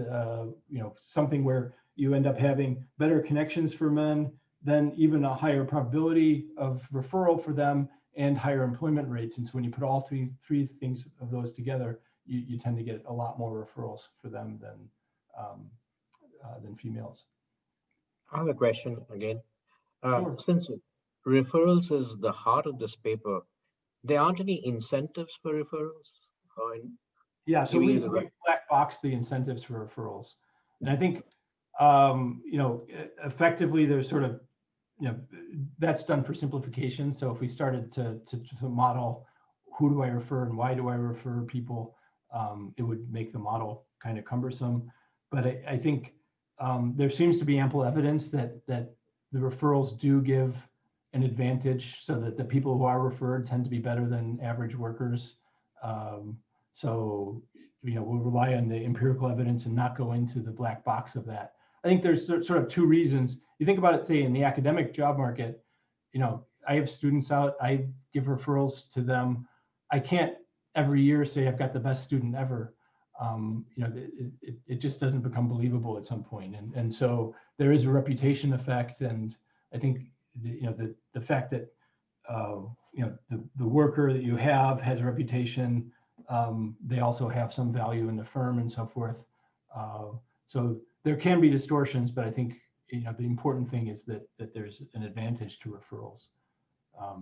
S2: something where you end up having better connections for men, then even a higher probability of referral for them and higher employment rates. And so when you put all three things of those together, you tend to get a lot more referrals for them than females.
S4: I have a question again.
S2: Sure.
S4: Since referrals is the heart of this paper, there aren't any incentives for referrals?
S2: Yeah, so we black box the incentives for referrals. And I think, effectively there's sort of, that's done for simplification. So if we started to model who do I refer and why do I refer people, it would make the model kind of cumbersome. But I think there seems to be ample evidence that the referrals do give an advantage, so that the people who are referred tend to be better than average workers. So, we'll rely on the empirical evidence and not go into the black box of that. I think there's sort of two reasons. You think about it, say, in the academic job market, I have students out, I give referrals to them. I can't every year say I've got the best student ever. It just doesn't become believable at some point. And so there is a reputation effect. And I think the fact that the worker that you have has a reputation, they also have some value in the firm and so forth. So there can be distortions, but I think the important thing is that there's an advantage to referrals.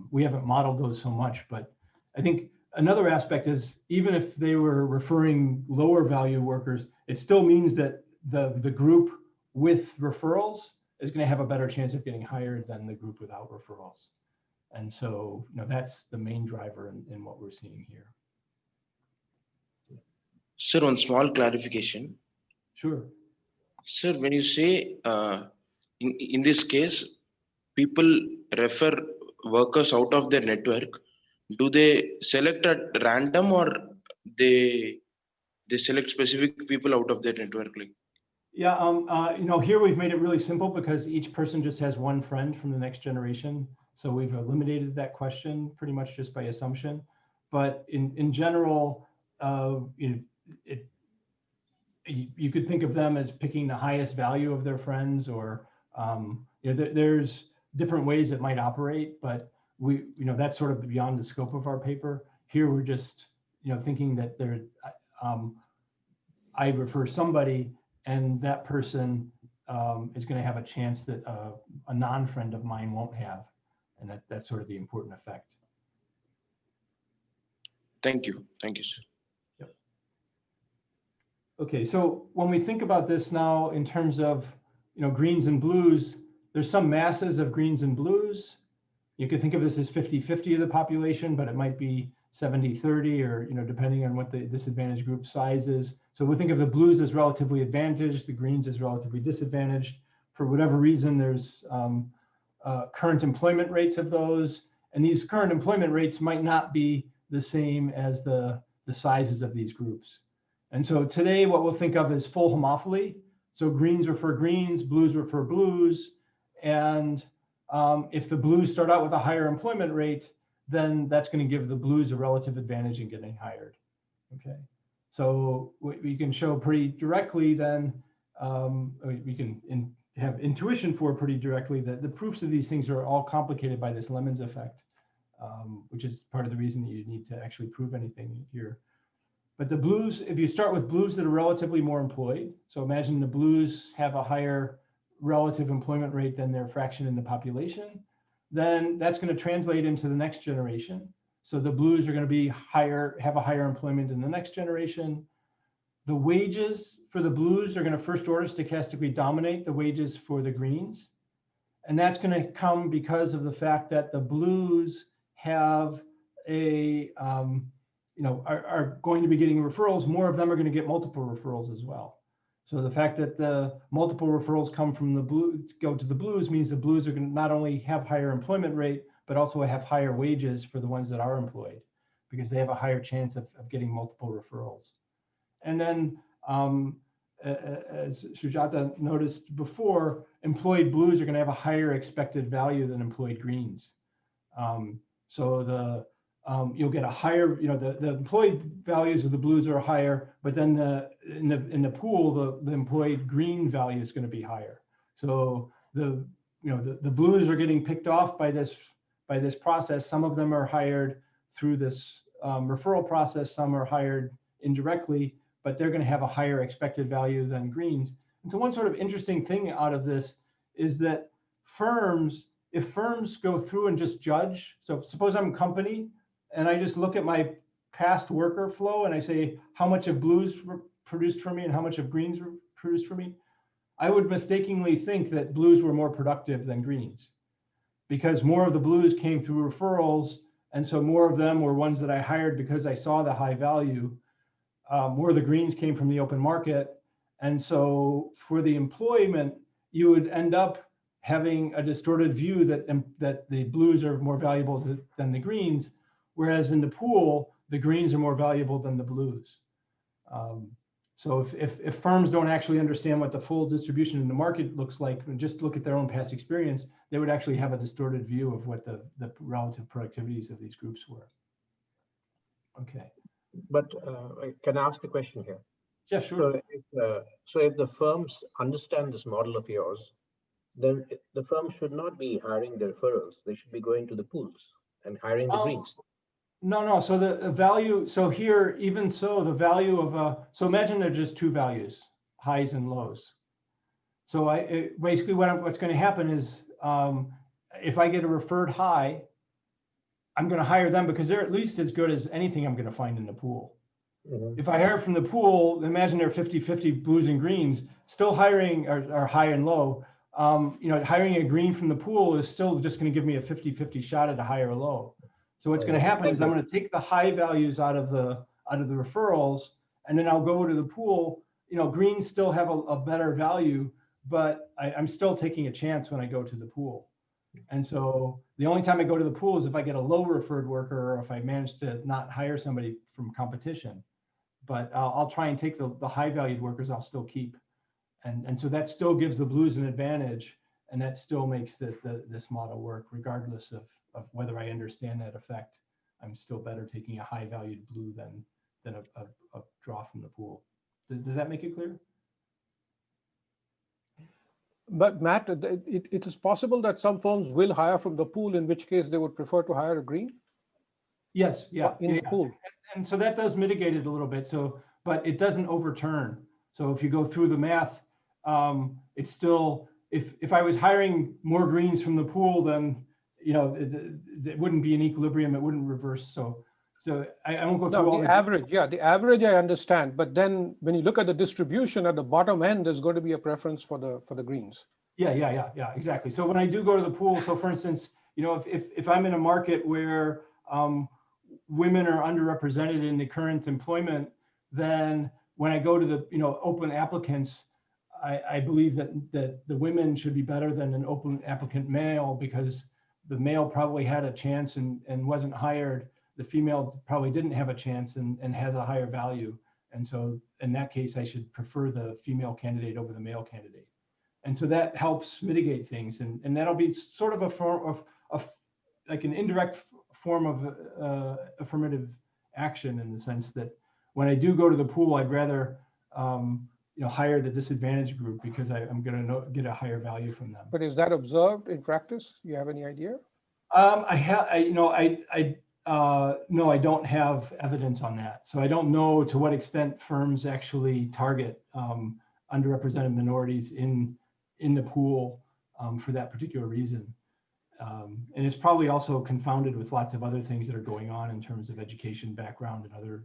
S2: We haven't modeled those so much, but I think another aspect is, even if they were referring lower value workers, it still means that the group with referrals is going to have a better chance of getting hired than the group without referrals. And so, that's the main driver in what we're seeing here.
S5: Sir, one small clarification.
S2: Sure.
S5: Sir, when you say in this case, people refer workers out of their network, do they select at random, or they select specific people out of their network? Like,
S2: yeah, here we've made it really simple because each person just has one friend from the next generation. So we've eliminated that question pretty much just by assumption. But in general, you could think of them as picking the highest value of their friends, or there's different ways it might operate, but that's sort of beyond the scope of our paper. Here we're just thinking that I refer somebody, and that person is going to have a chance that a non-friend of mine won't have, and that's sort of the important effect.
S5: thank you, sir.
S2: Yep. Okay, so when we think about this now in terms of greens and blues, there's some masses of greens and blues. You could think of this as 50-50 of the population, but it might be 70-30, or depending on what the disadvantaged group size is. So we think of the blues as relatively advantaged, the greens as relatively disadvantaged. For whatever reason, there's current employment rates of those, and these current employment rates might not be the same as the sizes of these groups. And so today what we'll think of is full homophily. So greens refer greens, blues refer blues, and if the blues start out with a higher employment rate, then that's going to give the blues a relative advantage in getting hired. Okay, so we can show pretty directly then, we can have intuition for pretty directly that the proofs of these things are all complicated by this Lemons effect, which is part of the reason that you need to actually prove anything here. But the blues, if you start with blues that are relatively more employed, so imagine the blues have a higher relative employment rate than their fraction in the population, then that's going to translate into the next generation. So the blues are going to be higher, have a higher employment in the next generation. The wages for the blues are going to first order stochastically dominate the wages for the greens. And that's going to come because of the fact that the blues have are going to be getting referrals. More of them are going to get multiple referrals as well. So the fact that the multiple referrals come from the blue, go to the blues, means the blues are going to not only have higher employment rate, but also have higher wages for the ones that are employed, because they have a higher chance of getting multiple referrals. And then, as Sujata noticed before, employed blues are going to have a higher expected value than employed greens. So you'll get a higher, the employed values of the blues are higher, but then in the pool, the employed green value is going to be higher. So the blues are getting picked off by this process. Some of them are hired through this referral process. Some are hired indirectly, but they're going to have a higher expected value than greens. And so one sort of interesting thing out of this is that if firms go through and just judge, so suppose I'm a company and I just look at my past worker flow and I say, how much of blues produced for me and how much of greens were produced for me, I would mistakenly think that blues were more productive than greens, because more of the blues came through referrals And so more of them were ones that I hired because I saw the high value. More of the greens came from the open market. And so for the employment, you would end up having a distorted view that the blues are more valuable than the greens, whereas in the pool, the greens are more valuable than the blues. So if firms don't actually understand what the full distribution in the market looks like, and just look at their own past experience, they would actually have a distorted view of what the relative productivities of these groups were. Okay.
S4: But can I ask a question here?
S2: Yeah, sure.
S4: So if the firms understand this model of yours, then the firm should not be hiring the referrals. They should be going to the pools and hiring the greens.
S2: No. So the value, so here, even so, the value of so imagine there's just two values, highs and lows. So basically what's going to happen is if I get a referred high, I'm going to hire them because they're at least as good as anything I'm going to find in the pool. Mm-hmm. If I hire from the pool, imagine they're 50-50 blues and greens, still hiring are high and low. Hiring a green from the pool is still just going to give me a 50-50 shot at a high or low. So what's going to happen is I'm going to take the high values out of the referrals, and then I'll go to the pool. Greens still have a better value, but I'm still taking a chance when I go to the pool. And so the only time I go to the pool is if I get a low referred worker or if I manage to not hire somebody from competition. But I'll try and take the high valued workers I'll still keep. And so that still gives the blues an advantage, and that still makes this model work regardless of whether I understand that effect. I'm still better taking a high valued blue than a draw from the pool. Does that make it clear?
S1: But Matt, it is possible that some firms will hire from the pool, in which case they would prefer to hire a green?
S2: Yes, yeah.
S1: In the pool.
S2: And so that does mitigate it a little bit. But it doesn't overturn. So if you go through the math, it's still, if I was hiring more greens from the pool, then it wouldn't be an equilibrium. It wouldn't reverse. So I won't go through all
S1: the average. Yeah, the average I understand, but then when you look at the distribution at the bottom end, there's going to be a preference for the greens.
S2: Yeah, exactly. So when I do go to the pool, so for instance, if I'm in a market where women are underrepresented in the current employment, then when I go to the open applicants, I believe that the women should be better than an open applicant male, because the male probably had a chance and wasn't hired. The female probably didn't have a chance and has a higher value. And so in that case, I should prefer the female candidate over the male candidate. And so that helps mitigate things. And that'll be sort of a form of like an indirect form of affirmative action, in the sense that when I do go to the pool, I'd rather hire the disadvantaged group because I'm going to get a higher value from them.
S1: But is that observed in practice? Do you have any idea?
S2: No, I don't have evidence on that. So I don't know to what extent firms actually target underrepresented minorities in the pool for that particular reason. And it's probably also confounded with lots of other things that are going on in terms of education background and other,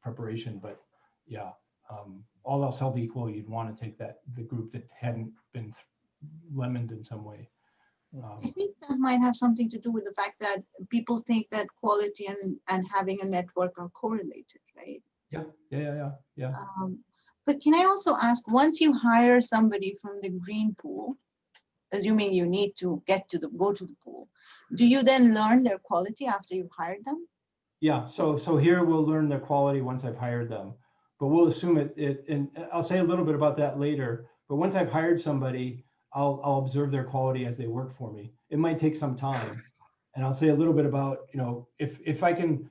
S2: preparation. But yeah, all else held equal, you'd want to take the group that hadn't been lemoned in some way.
S3: I think that might have something to do with the fact that people think that quality and having a network are correlated, right?
S2: Yeah.
S3: But can I also ask, once you hire somebody from the green pool, assuming you need to go to the pool, do you then learn their quality after you've hired them?
S2: Yeah, so here we'll learn their quality once I've hired them, but we'll assume it, and I'll say a little bit about that later. But once I've hired somebody, I'll observe their quality as they work for me. It might take some time, and I'll say a little bit about, if I can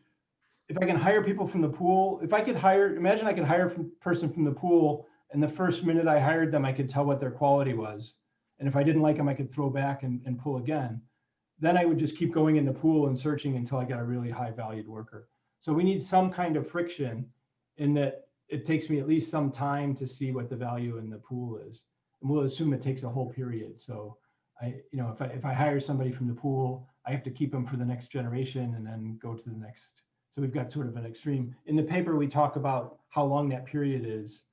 S2: hire people from the pool. Imagine I could hire a person from the pool, and the first minute I hired them, I could tell what their quality was, and if I didn't like them, I could throw back and pull again. Then I would just keep going in the pool and searching until I got a really high valued worker. So we need some kind of friction, in that it takes me at least some time to see what the value in the pool is. And we'll assume it takes a whole period. So if I hire somebody from the pool, I have to keep them for the next generation and then go to the next. So we've got sort of an extreme. In the paper, we talk about how long that period is.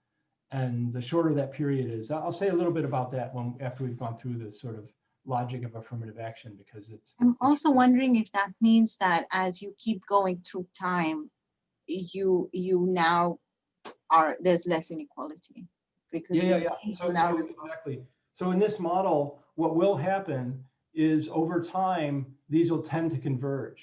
S2: And the shorter that period is, I'll say a little bit about that after we've gone through the sort of logic of affirmative action, because
S3: I'm also wondering if that means that as you keep going through time, you now there's less inequality because
S2: yeah. So exactly. So in this model, what will happen is over time, these will tend to converge.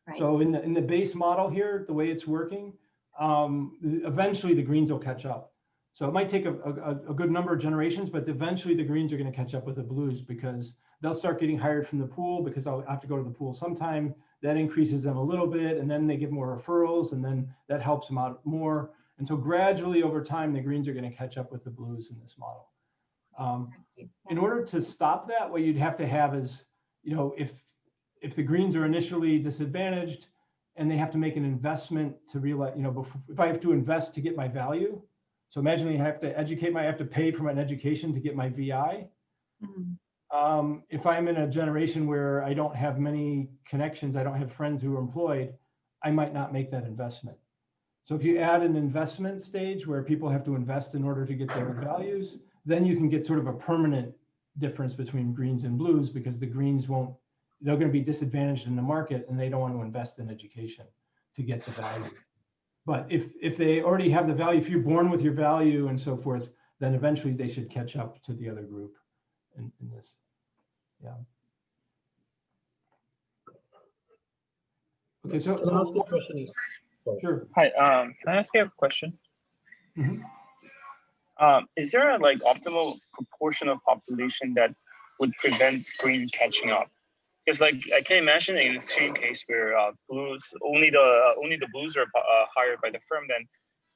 S3: Right.
S2: So in the base model here, the way it's working, eventually the greens will catch up. So it might take a good number of generations, but eventually the greens are going to catch up with the blues, because they'll start getting hired from the pool, because I'll have to go to the pool sometime. That increases them a little bit, and then they get more referrals, and then that helps them out more. And so gradually over time, the greens are going to catch up with the blues in this model. In order to stop that, what you'd have to have is, if the greens are initially disadvantaged and they have to make an investment to realize, if I have to invest to get my value, so imagine I have to pay for my education to get my VI.
S3: Mm-hmm.
S2: If I'm in a generation where I don't have many connections, I don't have friends who are employed, I might not make that investment. So if you add an investment stage where people have to invest in order to get their values, then you can get sort of a permanent difference between greens and blues, because the greens they're going to be disadvantaged in the market, and they don't want to invest in education to get the value. But if they already have the value, if you're born with your value and so forth, then eventually they should catch up to the other group in this. Yeah. Okay, so
S4: Can I ask you a question?
S2: Sure.
S6: Hi, can I ask you a question?
S2: Mm-hmm.
S6: Is there a optimal proportion of population that would prevent green catching up? Because I can imagine an extreme case where blues only the blues are hired by the firm, then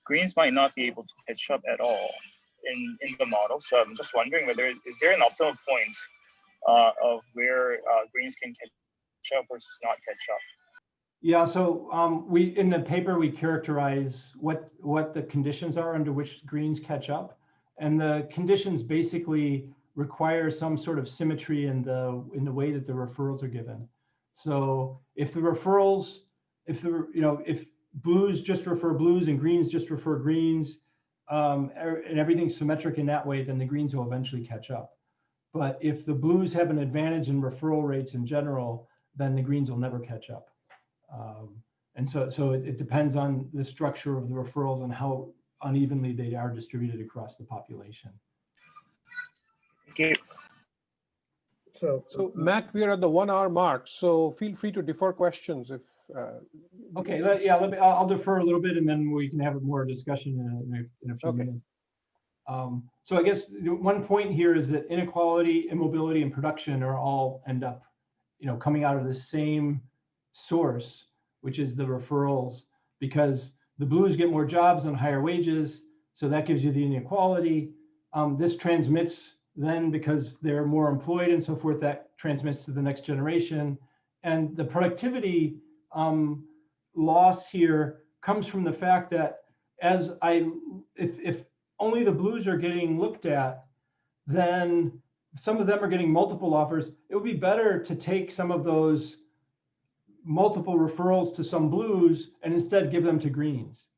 S6: greens might not be able to catch up at all in the model. So I'm just wondering is there an optimal point of where greens can catch up versus not catch up?
S2: Yeah, so in the paper we characterize what the conditions are under which greens catch up, and the conditions basically require some sort of symmetry in the way that the referrals are given. So if blues just refer blues and greens just refer greens, and everything's symmetric in that way, then the greens will eventually catch up. But if the blues have an advantage in referral rates in general, then the greens will never catch up. And so it depends on the structure of the referrals and how unevenly they are distributed across the population.
S6: Okay.
S1: So Matt, we are at the 1 hour mark, so feel free to defer questions if.
S2: Okay, I'll defer a little bit, and then we can have more discussion in a few minutes. So I guess one point here is that inequality, immobility, and production are all end up, coming out of the same source, which is the referrals, because the blues get more jobs and higher wages, so that gives you the inequality. This transmits then, because they're more employed and so forth, that transmits to the next generation. And the productivity loss here comes from the fact that if only the blues are getting looked at, then some of them are getting multiple offers. It would be better to take some of those multiple referrals to some blues and instead give them to greens.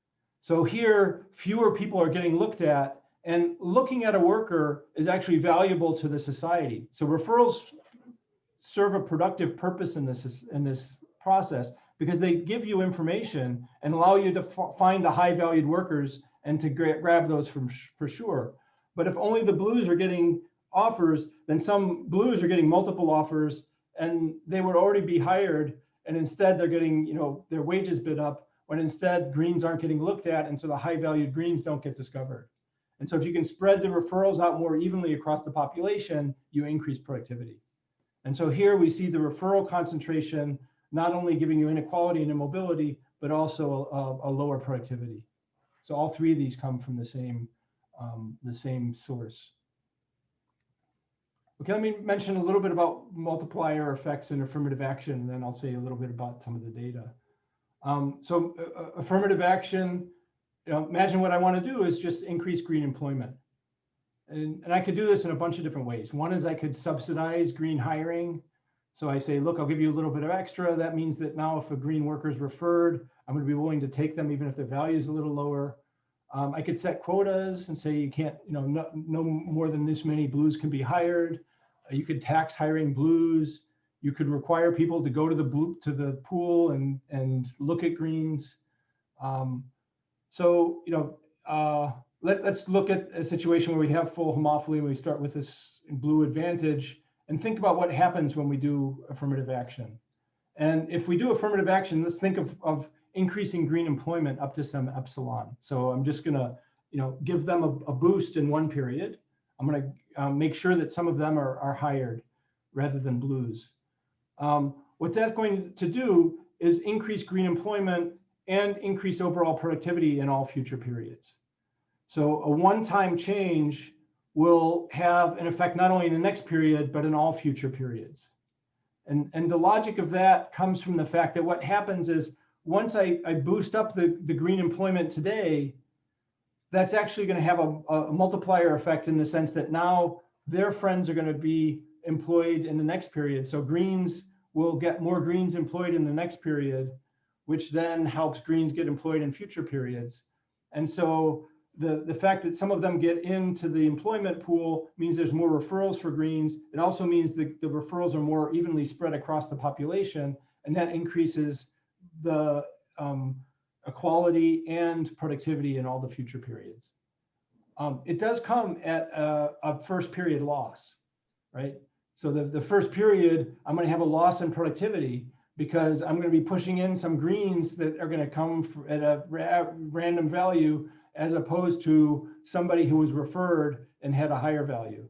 S2: So here, fewer people are getting looked at, and looking at a worker is actually valuable to the society. So referrals serve a productive purpose in this process, because they give you information and allow you to find the high valued workers and to grab those for sure. But if only the blues are getting offers, then some blues are getting multiple offers, and they would already be hired, and instead they're getting their wages bid up, when instead greens aren't getting looked at, and so the high valued greens don't get discovered. And so if you can spread the referrals out more evenly across the population, you increase productivity. And so here we see the referral concentration not only giving you inequality and immobility, but also a lower productivity. So all three of these come from the same source. Okay, let me mention a little bit about multiplier effects and affirmative action, and then I'll say a little bit about some of the data. So affirmative action, imagine what I want to do is just increase green employment. And I could do this in a bunch of different ways. One is I could subsidize green hiring. So I say, look, I'll give you a little bit of extra. That means that now if a green worker is referred, I'm going to be willing to take them even if their value is a little lower. I could set quotas and say you can't, no more than this many blues can be hired. You could tax hiring blues. You could require people to go to the pool and look at greens. So let's look at a situation where we have full homophily. We start with this blue advantage and think about what happens when we do affirmative action. And if we do affirmative action, let's think of increasing green employment up to some epsilon. So I'm just gonna give them a boost in one period. I'm gonna make sure that some of them are hired rather than blues. What that's going to do is increase green employment and increase overall productivity in all future periods. So a one-time change will have an effect not only in the next period, but in all future periods. And the logic of that comes from the fact that what happens is once I boost up the green employment today, that's actually going to have a multiplier effect in the sense that now their friends are going to be employed in the next period. So greens will get more greens employed in the next period, which then helps greens get employed in future periods. And so the fact that some of them get into the employment pool means there's more referrals for greens. It also means the referrals are more evenly spread across the population, and that increases the equality and productivity in all the future periods. It does come at a first period loss, right? So the first period, I'm going to have a loss in productivity because I'm going to be pushing in some greens that are going to come at a random value as opposed to somebody who was referred and had a higher value.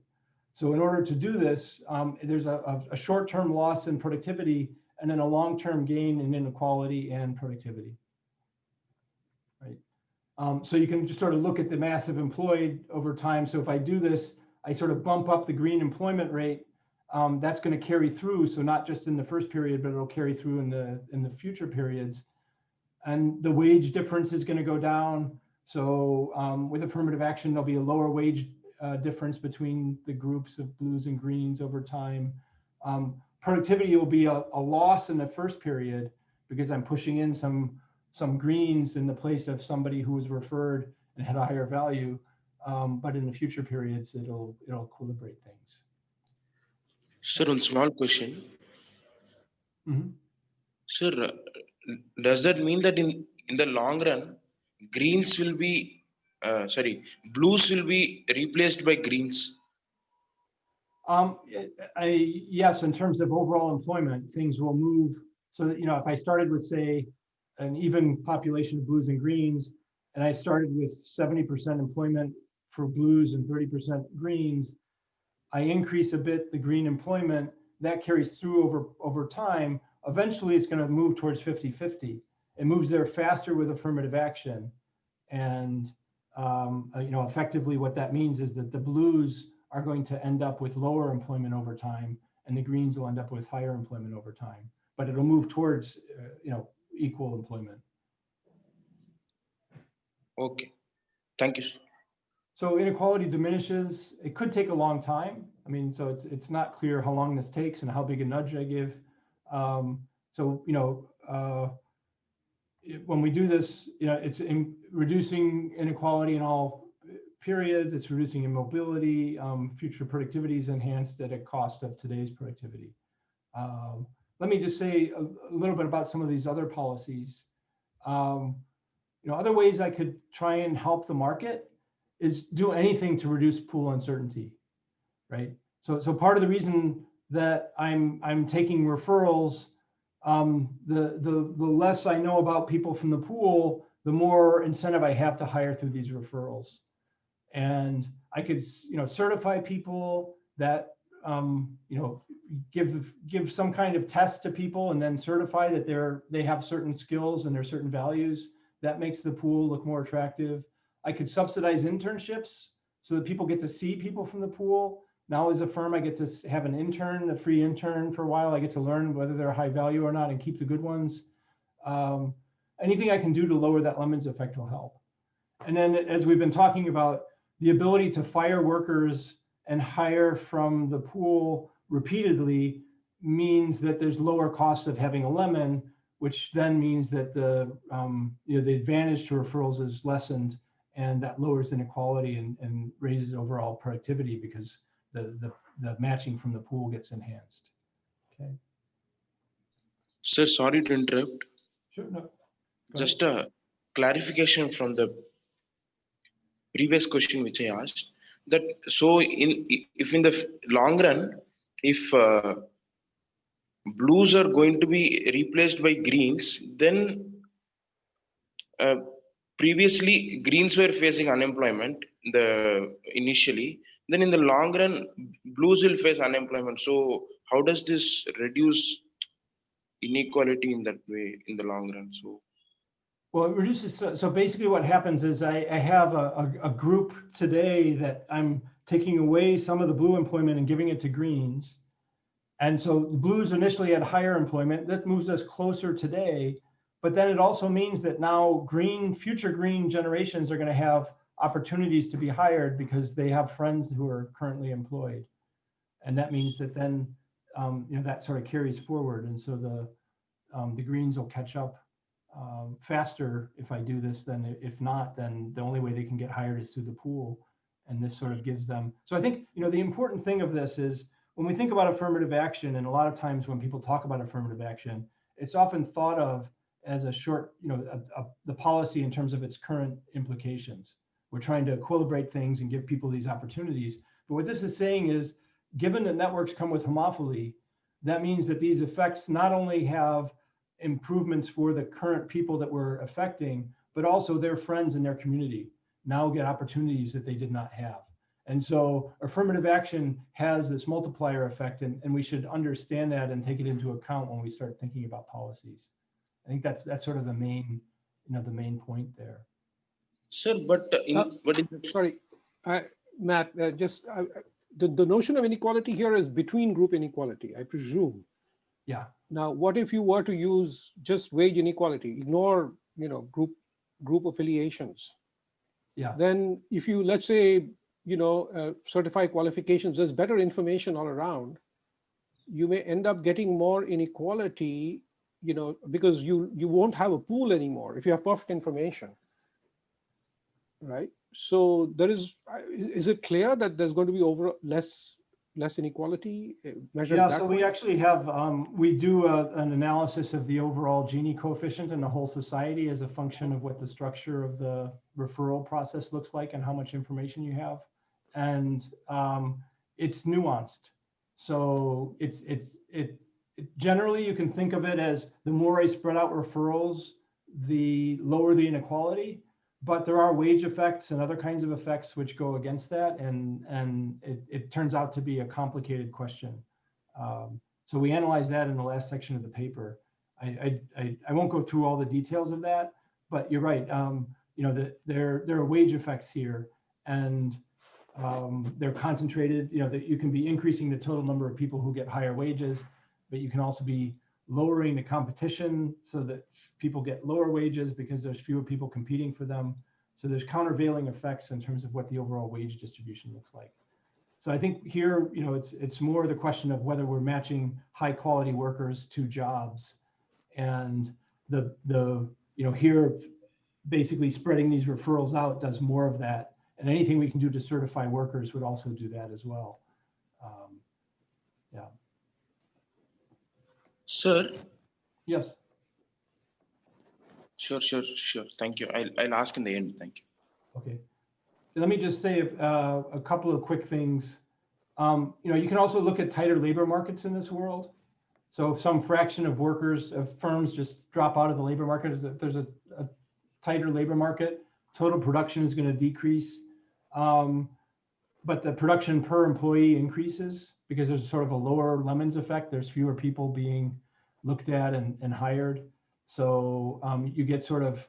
S2: So in order to do this, there's a short-term loss in productivity and then a long-term gain in inequality and productivity, right? So you can just sort of look at the massive employed over time. So if I do this, I sort of bump up the green employment rate. That's going to carry through. So not just in the first period, but it'll carry through in the future periods. And the wage difference is going to go down. So with affirmative action, there'll be a lower wage difference between the groups of blues and greens over time. Productivity will be a loss in the first period because I'm pushing in some greens in the place of somebody who was referred and had a higher value. But in the future periods, it'll equilibrate things.
S5: Sir, one small question.
S2: Mm-hmm.
S5: Sir, does that mean that in the long run, greens will be, blues will be replaced by greens?
S2: Yes, in terms of overall employment, things will move so that, if I started with, say, an even population of blues and greens, and I started with 70% employment for blues and 30% greens, I increase a bit the green employment, that carries through over time. Eventually, it's going to move towards 50-50. It moves there faster with affirmative action. And effectively what that means is that the blues are going to end up with lower employment over time, and the greens will end up with higher employment over time. But it'll move towards equal employment.
S5: Okay, thank you, sir.
S2: So inequality diminishes. It could take a long time. I mean, so it's not clear how long this takes and how big a nudge I give. When we do this, it's reducing inequality in all periods. It's reducing immobility. Future productivity is enhanced at a cost of today's productivity. Let me just say a little bit about some of these other policies. Other ways I could try and help the market is do anything to reduce pool uncertainty, right? So part of the reason that I'm taking referrals, the less I know about people from the pool, the more incentive I have to hire through these referrals. And I could, certify people that, give some kind of test to people and then certify that they have certain skills and there's certain values. That makes the pool look more attractive. I could subsidize internships so that people get to see people from the pool. Now as a firm, I get to have an intern, a free intern for a while. I get to learn whether they're high value or not and keep the good ones. Anything I can do to lower that lemons effect will help. And then as we've been talking about, the ability to fire workers and hire from the pool repeatedly means that there's lower costs of having a lemon, which then means that the advantage to referrals is lessened, and that lowers inequality and raises overall productivity because the matching from the pool gets enhanced. Okay.
S5: Sir, sorry to interrupt.
S2: Sure. No.
S5: Just a clarification from the previous question which I asked. That so if in the long run, if blues are going to be replaced by greens, then previously greens were facing unemployment initially. Then in the long run, blues will face unemployment. So how does this reduce inequality in that way in the long run? So
S2: well, it reduces. So basically, what happens is I have a group today that I'm taking away some of the blue employment and giving it to greens. And so the blues initially had higher employment. That moves us closer today. But then it also means that now future green generations are going to have opportunities to be hired because they have friends who are currently employed. And that means that then that sort of carries forward. And so the greens will catch up faster if I do this than if not, then the only way they can get hired is through the pool. And this sort of gives them. So I think, the important thing of this is when we think about affirmative action, and a lot of times when people talk about affirmative action, it's often thought of as a short, the policy in terms of its current implications. We're trying to equilibrate things and give people these opportunities. But what this is saying is, given that networks come with homophily, that means that these effects not only have improvements for the current people that we're affecting, but also their friends in their community now get opportunities that they did not have. And so affirmative action has this multiplier effect, and we should understand that and take it into account when we start thinking about policies. I think that's sort of the main, the main point there.
S5: sir, but
S1: sorry, Matt, the notion of inequality here is between group inequality, I presume.
S2: Yeah.
S1: Now, what if you were to use just wage inequality, ignore group affiliations?
S2: Yeah.
S1: Then if you, let's say, certify qualifications, there's better information all around, you may end up getting more inequality, because you won't have a pool anymore if you have perfect information, right? So there is it clear that there's going to be less inequality measured that way?
S2: So we actually have, we do an analysis of the overall Gini coefficient in the whole society as a function of what the structure of the referral process looks like and how much information you have. And it's nuanced. So it generally, you can think of it as the more I spread out referrals, the lower the inequality. But there are wage effects and other kinds of effects which go against that, and it turns out to be a complicated question. So we analyzed that in the last section of the paper. I won't go through all the details of that, but you're right. There are wage effects here, and they're concentrated. That you can be increasing the total number of people who get higher wages, but you can also be lowering the competition so that people get lower wages because there's fewer people competing for them. So there's countervailing effects in terms of what the overall wage distribution looks like. So I think here, it's more the question of whether we're matching high quality workers to jobs, and here basically spreading these referrals out does more of that, and anything we can do to certify workers would also do that as well. Yeah.
S5: Sir.
S2: Yes.
S5: Sure. Thank you. I'll ask in the end. Thank you.
S2: Okay. Let me just say a couple of quick things. You can also look at tighter labor markets in this world. So if some fraction of workers, of firms just drop out of the labor market, if there's a tighter labor market, total production is going to decrease. But the production per employee increases because there's sort of a lower Lemons effect. There's fewer people being looked at and hired. So you get sort of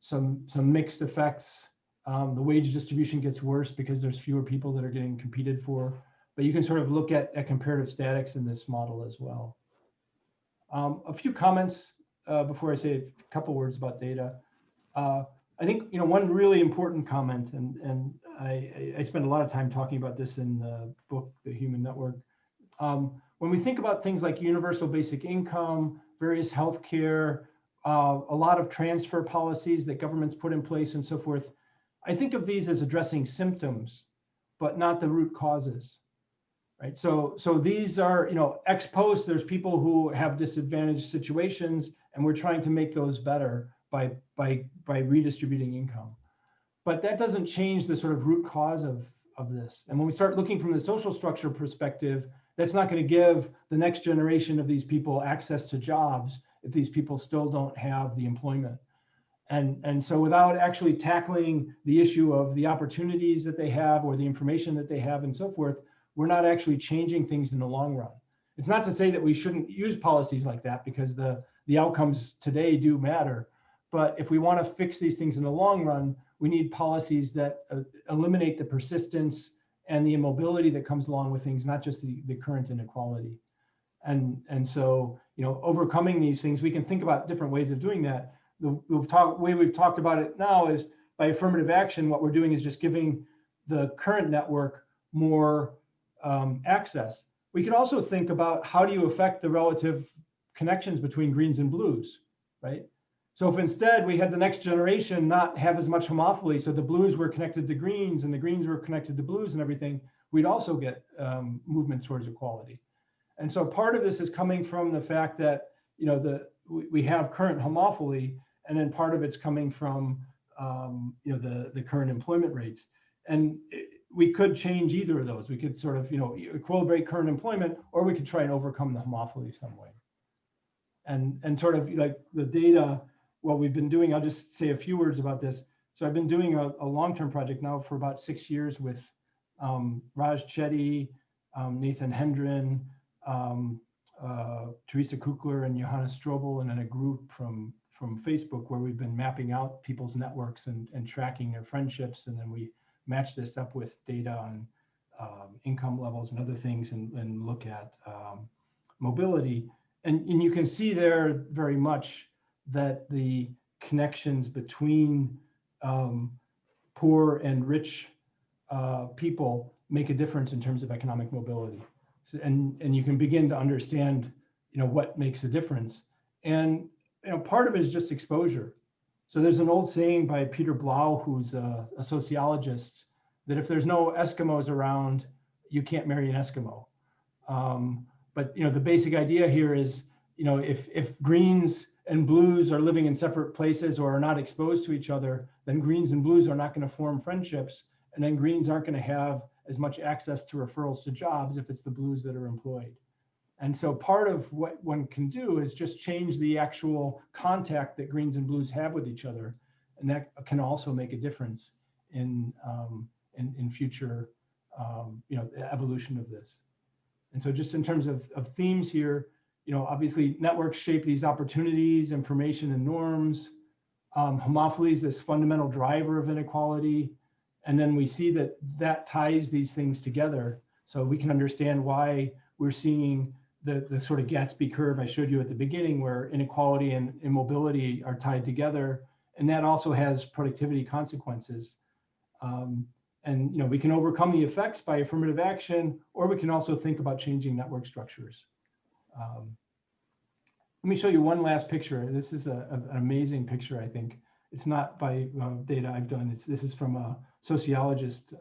S2: some mixed effects. The wage distribution gets worse because there's fewer people that are getting competed for. But you can sort of look at comparative statics in this model as well. A few comments before I say a couple words about data. I think one really important comment, and I spend a lot of time talking about this in the book, The Human Network. When we think about things like universal basic income, various healthcare, a lot of transfer policies that governments put in place and so forth, I think of these as addressing symptoms but not the root causes, right? So these are, ex post, there's people who have disadvantaged situations, and we're trying to make those better by redistributing income. But that doesn't change the sort of root cause of this. And when we start looking from the social structure perspective, that's not going to give the next generation of these people access to jobs if these people still don't have the employment. And so without actually tackling the issue of the opportunities that they have or the information that they have and so forth, we're not actually changing things in the long run. It's not to say that we shouldn't use policies like that, because the outcomes today do matter. But if we want to fix these things in the long run, we need policies that eliminate the persistence and the immobility that comes along with things, not just the current inequality. And so, overcoming these things, we can think about different ways of doing that. The way we've talked about it now is by affirmative action. What we're doing is just giving the current network more access. We could also think about, how do you affect the relative connections between greens and blues, right? So if instead we had the next generation not have as much homophily, so the blues were connected to greens and the greens were connected to blues and everything, we'd also get movement towards equality. And so part of this is coming from the fact that, we have current homophily, and then part of it's coming from the current employment rates. And we could change either of those. We could sort of equilibrate current employment, or we could try and overcome the homophily some way. And sort of like the data, what we've been doing, I'll just say a few words about this. So I've been doing a long-term project now for about 6 years with Raj Chetty, Nathan Hendren, Teresa Kukler, and Johanna Strobel, and then a group from Facebook, where we've been mapping out people's networks and tracking their friendships. And then we match this up with data on income levels and other things, and look at mobility. And you can see there very much that the connections between poor and rich people make a difference in terms of economic mobility. So, and you can begin to understand, what makes a difference. And part of it is just exposure. So there's an old saying by Peter Blau, who's a sociologist, that if there's no Eskimos around, you can't marry an Eskimo. But the basic idea here is, if greens and blues are living in separate places or are not exposed to each other, then greens and blues are not going to form friendships, and then greens aren't going to have as much access to referrals to jobs if it's the blues that are employed. And so part of what one can do is just change the actual contact that greens and blues have with each other, and that can also make a difference in future the evolution of this. And so just in terms of themes here, obviously networks shape these opportunities, information, and norms. Homophily is this fundamental driver of inequality. And then we see that ties these things together. So we can understand why we're seeing the sort of Gatsby curve I showed you at the beginning, where inequality and immobility are tied together. And that also has productivity consequences. And we can overcome the effects by affirmative action, or we can also think about changing network structures. Let me show you one last picture. This is an amazing picture, I think. It's not by data I've done. This is from a sociologist,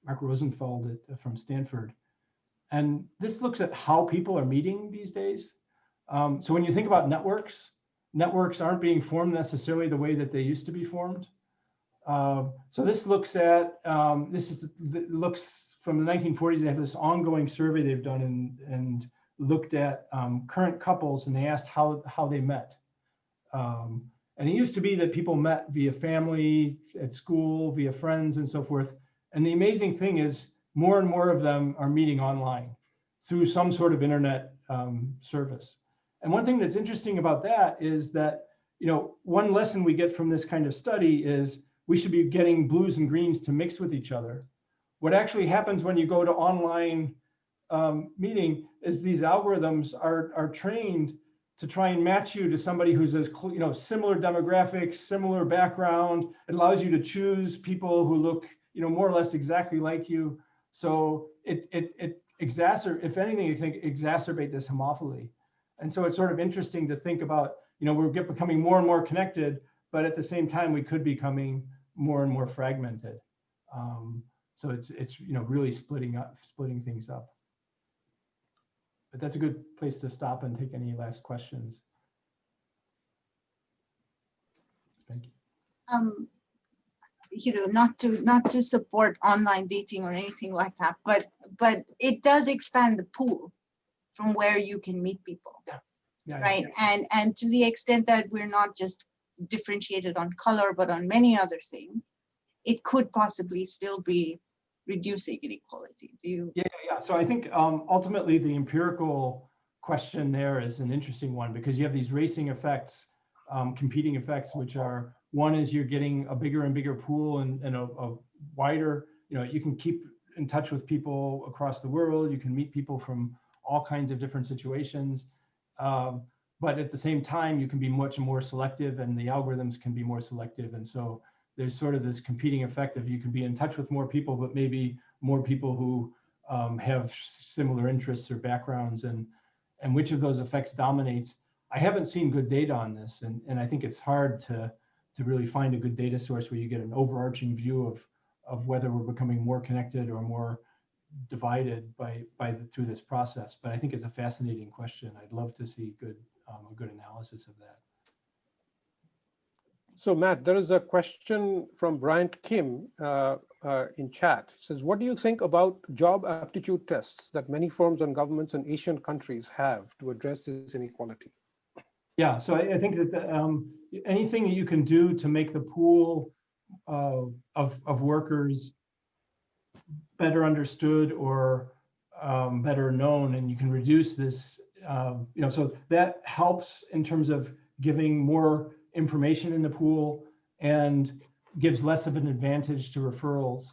S2: Mark Rosenfeld from Stanford. And this looks at how people are meeting these days. So when you think about networks aren't being formed necessarily the way that they used to be formed. So this looks at, looks from the 1940s. They have this ongoing survey they've done and looked at current couples, and they asked how they met. And it used to be that people met via family, at school, via friends, and so forth. And the amazing thing is, more and more of them are meeting online through some sort of internet service. And one thing that's interesting about that is that, one lesson we get from this kind of study is we should be getting blues and greens to mix with each other. What actually happens when you go to online meeting is these algorithms are trained to try and match you to somebody who's as similar demographics, similar background. It allows you to choose people who look more or less exactly like you. So it if anything, it can exacerbate this homophily. And so it's sort of interesting to think about, we're becoming more and more connected, but at the same time we could be becoming more and more fragmented. So it's really splitting things up. But that's a good place to stop and take any last questions. Thank you.
S3: Not to support online dating or anything like that, but it does expand the pool from where you can meet people.
S2: Yeah,
S3: right? And to the extent that we're not just differentiated on color, but on many other things, it could possibly still be reducing inequality. Do you?
S2: Yeah. So I think ultimately the empirical question there is an interesting one, because you have these racing effects, competing effects, which are, one is you're getting a bigger and bigger pool and a wider, you can keep in touch with people across the world, you can meet people from all kinds of different situations. But at the same time, you can be much more selective, and the algorithms can be more selective. And so there's sort of this competing effect of, you can be in touch with more people, but maybe more people who have similar interests or backgrounds, and which of those effects dominates. I haven't seen good data on this, and I think it's hard to really find a good data source where you get an overarching view of whether we're becoming more connected or more divided through this process. But I think it's a fascinating question. I'd love to see a good analysis of that.
S1: So Matt, there is a question from Bryant Kim in chat. It says, what do you think about job aptitude tests that many firms and governments in Asian countries have to address this inequality?
S2: Yeah, so I think that anything that you can do to make the pool of workers better understood or better known, and you can reduce this, so that helps in terms of giving more information in the pool and gives less of an advantage to referrals.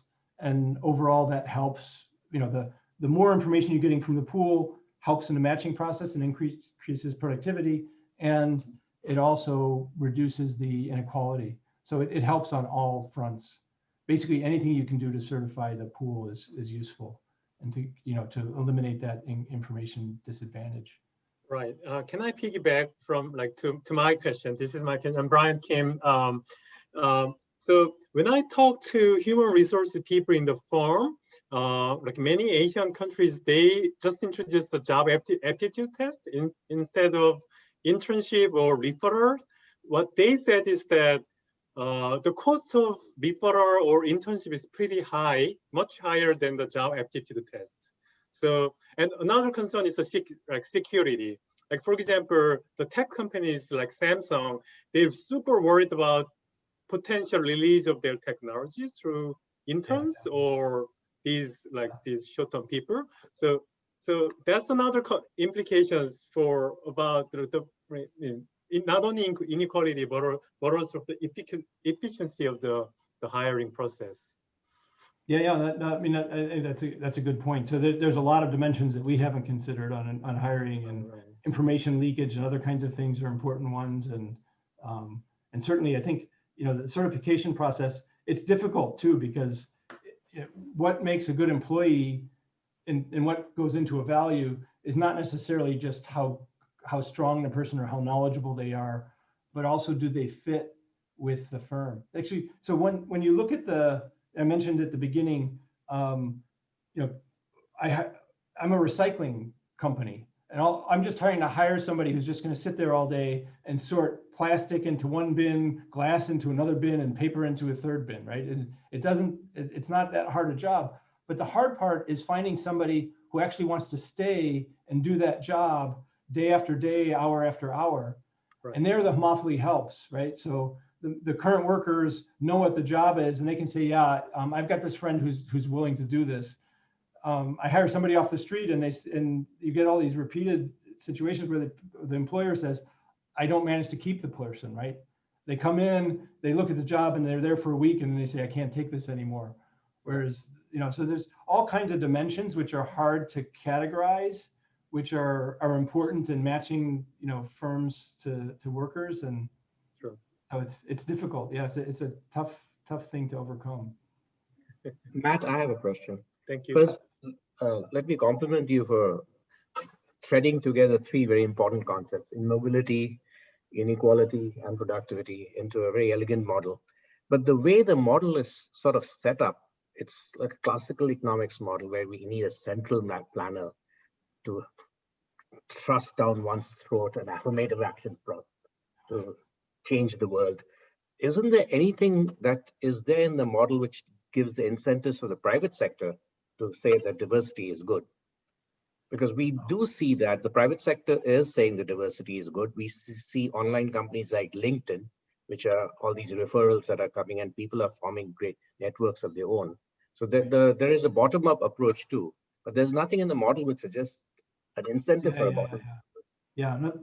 S2: And overall, that helps, the more information you're getting from the pool helps in the matching process and increases productivity, and it also reduces the inequality. So it helps on all fronts. Basically, anything you can do to certify the pool is useful, and to eliminate that information disadvantage.
S7: Right. Can I piggyback from to my question? This is my question. I'm Brian Kim. So when I talk to human resources people in the firm, like many Asian countries, they just introduced the job aptitude test instead of internship or referral. What they said is that the cost of referral or internship is pretty high, much higher than the job aptitude tests. So, and another concern is the security. Like, for example, the tech companies like Samsung, they're super worried about potential release of their technology through interns or these short-term people. So that's another implications for about not only inequality but also the efficiency of the hiring process.
S2: Yeah. That's a good point. So there's a lot of dimensions that we haven't considered on hiring, and information leakage and other kinds of things are important ones. And certainly, I think the certification process, it's difficult too, because what makes a good employee and what goes into a value is not necessarily just how strong the person or how knowledgeable they are, but also do they fit with the firm. Actually, so when you look at I mentioned at the beginning, I'm a recycling company, and I'm just trying to hire somebody who's just going to sit there all day and sort plastic into one bin, glass into another bin, and paper into a third bin, right? And it's not that hard a job. But the hard part is finding somebody who actually wants to stay and do that job day after day, hour after hour. Right. And there the homophily helps, right? So the current workers know what the job is, and they can say, yeah, I've got this friend who's willing to do this. I hire somebody off the street, and you get all these repeated situations where the employer says, I don't manage to keep the person, right? They come in, they look at the job, and they're there for a week, and then they say, I can't take this anymore. Whereas, so there's all kinds of dimensions which are hard to categorize, which are important in matching, firms to workers. And so it's difficult. Yeah, it's a tough thing to overcome.
S4: Matt, I have a question.
S7: Thank you.
S4: First, let me compliment you for threading together three very important concepts: immobility, inequality, and productivity into a very elegant model. But the way the model is sort of set up it's like a classical economics model where we need a central planner to thrust down one's throat an affirmative action to change the world. Isn't there anything that is there in the model which gives the incentives for the private sector to say that diversity is good? Because we do see that the private sector is saying the diversity is good. We see online companies like LinkedIn, which are all these referrals that are coming, and people are forming great networks of their own. So there is a bottom-up approach too, but there's nothing in the model which suggests an incentive for a bottom.
S2: Yeah, no,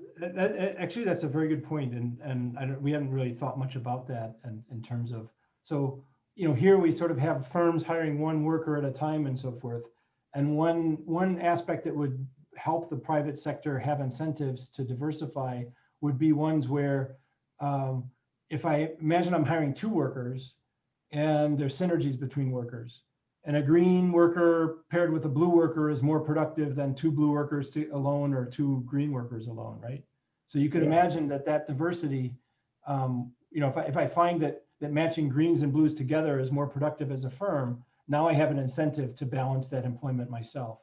S2: actually, that's a very good point, and we haven't really thought much about that in terms of, so, you know, here we sort of have firms hiring one worker at a time and so forth, and one aspect that would help the private sector have incentives to diversify would be ones where, if I imagine I'm hiring 2 workers and there's synergies between workers, and a green worker paired with a blue worker is more productive than 2 blue workers alone or 2 green workers alone, right? So you could imagine that diversity, you know, if I find that matching greens and blues together is more productive as a firm, now I have an incentive to balance that employment myself.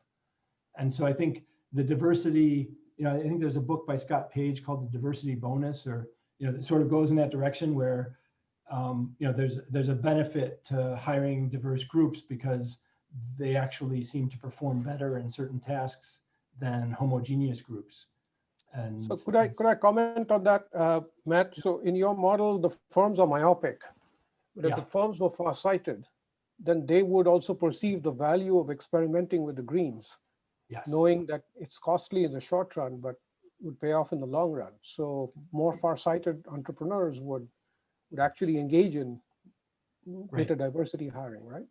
S2: And so I think the diversity, you know, I think there's a book by Scott Page called The Diversity Bonus, or, you know, it sort of goes in that direction where, you know, there's a benefit to hiring diverse groups because they actually seem to perform better in certain tasks than homogeneous groups. And
S1: so could I comment on that, Matt? So in your model, the firms are myopic, but if the firms were farsighted, then they would also perceive the value of experimenting with the greens, knowing that it's costly in the short run, but would pay off in the long run. So more farsighted entrepreneurs would actually engage in greater diversity hiring, right?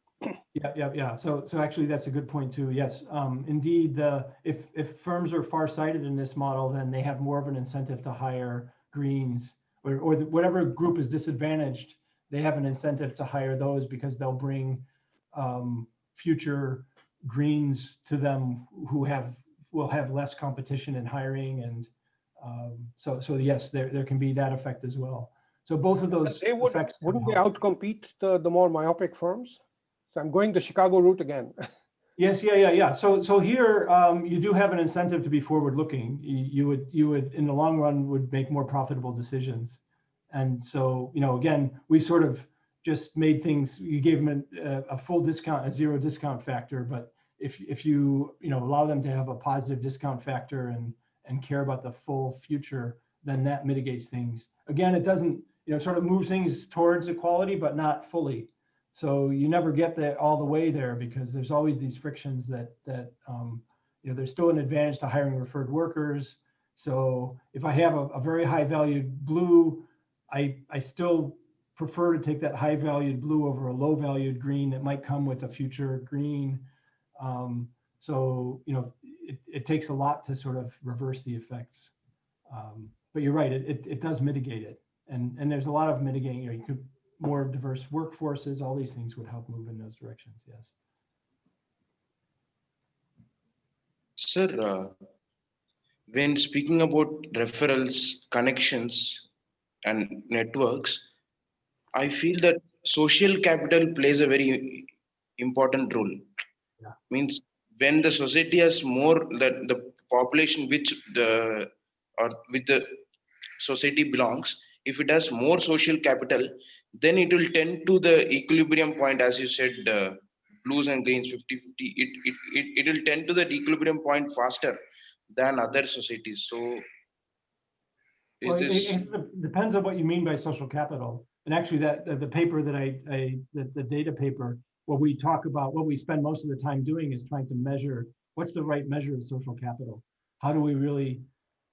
S2: Yeah. So actually, that's a good point too. Yes, indeed. If firms are farsighted in this model, then they have more of an incentive to hire greens, or whatever group is disadvantaged, they have an incentive to hire those because they'll bring future greens to them who will have less competition in hiring, and so yes, there can be that effect as well. So both of those effects
S1: wouldn't they outcompete the more myopic firms? So I'm going the Chicago route again.
S2: Yes, yeah. So here you do have an incentive to be forward-looking. You would in the long run would make more profitable decisions, and so, you know, again, we sort of just made things. You gave them a full discount, a 0 discount factor, but if you allow them to have a positive discount factor and care about the full future, then that mitigates things. Again, it doesn't, sort of move things towards equality, but not fully. So you never get that all the way there because there's always these frictions that there's still an advantage to hiring referred workers. So if I have a very high valued blue, I still prefer to take that high valued blue over a low valued green that might come with a future green. So it takes a lot to sort of reverse the effects. But you're right, it does mitigate it. And there's a lot of mitigating, you could more diverse workforces, all these things would help move in those directions, yes.
S5: Sir, when speaking about referrals, connections, and networks, I feel that social capital plays a very important role.
S2: Yeah.
S5: Means when the society has more, the population with the society belongs, if it has more social capital, then it will tend to the equilibrium point, as you said, blues and greens 50-50. It will tend to the equilibrium point faster than other societies. So
S2: it depends on what you mean by social capital. And actually that the paper that the data paper, what we talk about, what we spend most of the time doing is trying to measure what's the right measure of social capital. How do we really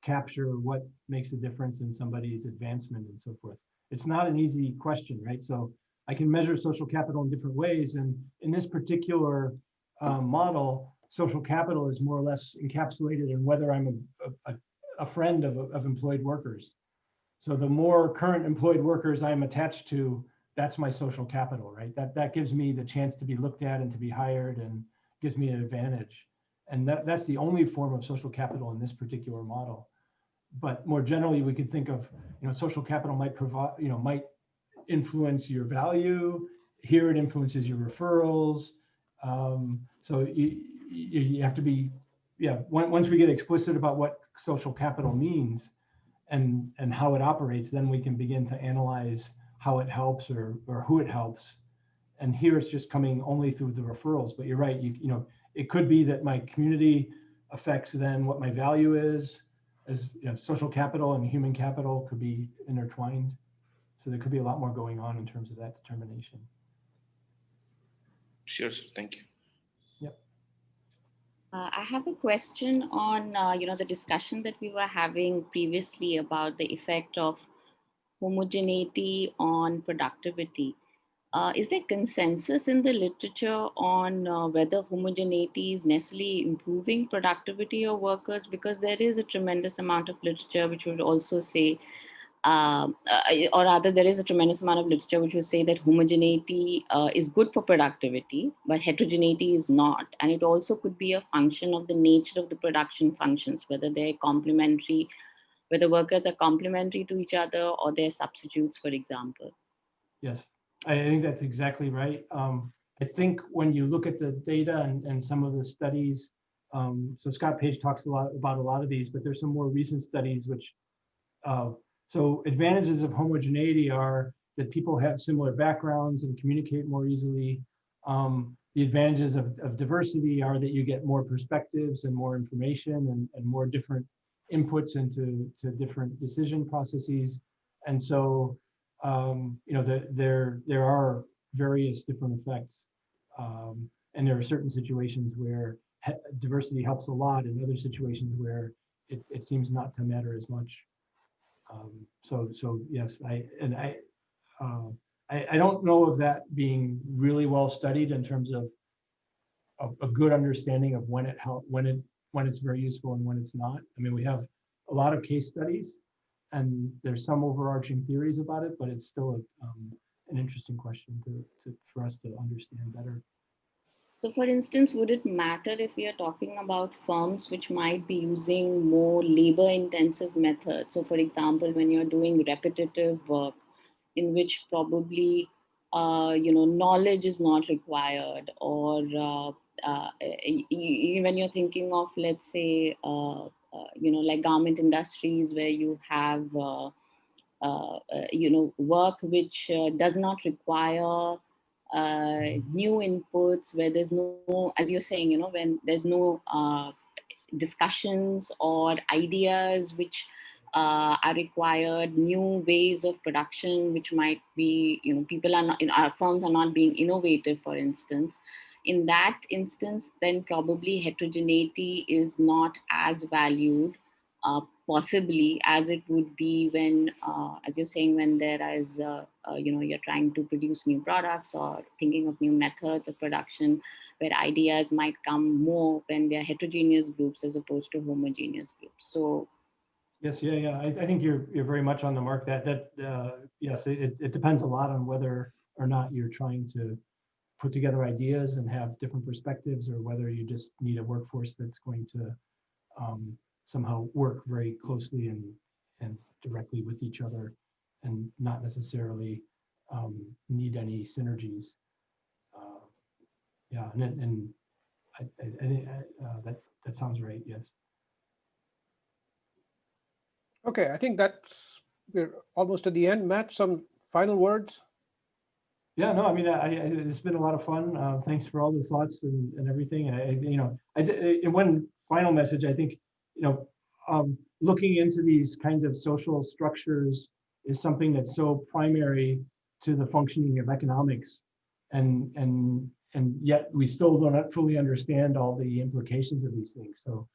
S2: capture what makes a difference in somebody's advancement and so forth? It's not an easy question, right? So I can measure social capital in different ways. And in this particular model, social capital is more or less encapsulated in whether I'm a friend of employed workers. So the more current employed workers I'm attached to, that's my social capital, right? That gives me the chance to be looked at and to be hired and gives me an advantage. And that's the only form of social capital in this particular model. But more generally, we could think of, social capital might provide, might influence your value. here it influences your referrals. So you have to be, yeah, once we get explicit about what social capital means and how it operates, then we can begin to analyze how it helps or who it helps. And here it's just coming only through the referrals, but you're right, you know, it could be that my community affects then what my value is, as you know, social capital and human capital could be intertwined. So there could be a lot more going on in terms of that determination.
S5: Sure, sir. Thank you.
S2: Yep.
S8: I have a question on, the discussion that we were having previously about the effect of homogeneity on productivity. Is there consensus in the literature on whether homogeneity is necessarily improving productivity of workers? Because there is a tremendous amount of literature which would also say, or rather there is a tremendous amount of literature which would say that homogeneity is good for productivity, but heterogeneity is not. And it also could be a function of the nature of the production functions, whether they're complementary, whether workers are complementary to each other or they're substitutes, for example.
S2: Yes, I think that's exactly right. I think when you look at the data and some of the studies, so Scott Page talks a lot about a lot of these, but there's some more recent studies which, so advantages of homogeneity are that people have similar backgrounds and communicate more easily. The advantages of diversity are that you get more perspectives and more information and more different inputs into different decision processes. And so, you know, there are various different effects. And there are certain situations where diversity helps a lot and other situations where it seems not to matter as much. So yes, I don't know of that being really well studied in terms of a good understanding of when it's very useful and when it's not. I mean, we have a lot of case studies, and there's some overarching theories about it, but it's still an interesting question for us to understand better.
S8: So for instance, would it matter if we are talking about firms which might be using more labor intensive methods? So for example, when you're doing repetitive work in which probably, knowledge is not required, or when you're thinking of, let's say, like garment industries where you have, work which does not require new inputs, where there's no, as you're saying, when there's no discussions or ideas which are required, new ways of production which might be, people are not, our firms are not being innovative, for instance. In that instance, then probably heterogeneity is not as valued, possibly, as it would be when, as you're saying, when there is, you're trying to produce new products or thinking of new methods of production, where ideas might come more when they're heterogeneous groups as opposed to homogeneous groups. So
S2: yes, yeah. I think you're very much on the mark. Yes, it depends a lot on whether or not you're trying to put together ideas and have different perspectives, or whether you just need a workforce that's going to somehow work very closely and directly with each other, and not necessarily need any synergies. Yeah, and I think that sounds right. Yes.
S1: Okay, I think we're almost at the end. Matt, some final words?
S2: Yeah, no, I mean, it's been a lot of fun. Thanks for all the thoughts and everything. In one final message, I think, looking into these kinds of social structures is something that's so primary to the functioning of economics, and yet we still don't fully understand all the implications of these things. So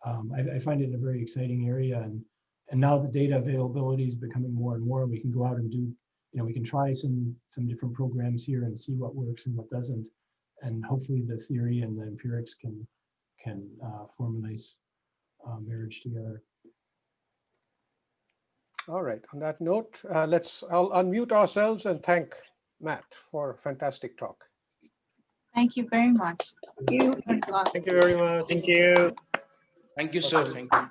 S2: I find it a very exciting area, and now the data availability is becoming more and more, and we can go out and do, we can try some different programs here and see what works and what doesn't, and hopefully the theory and the empirics can form a nice marriage together.
S1: All right, on that note, I'll unmute ourselves and thank Matt for a fantastic talk.
S3: Thank you very much.
S8: Thank you.
S7: Thank you very much.
S6: Thank you.
S5: Thank you, sir. Thank you.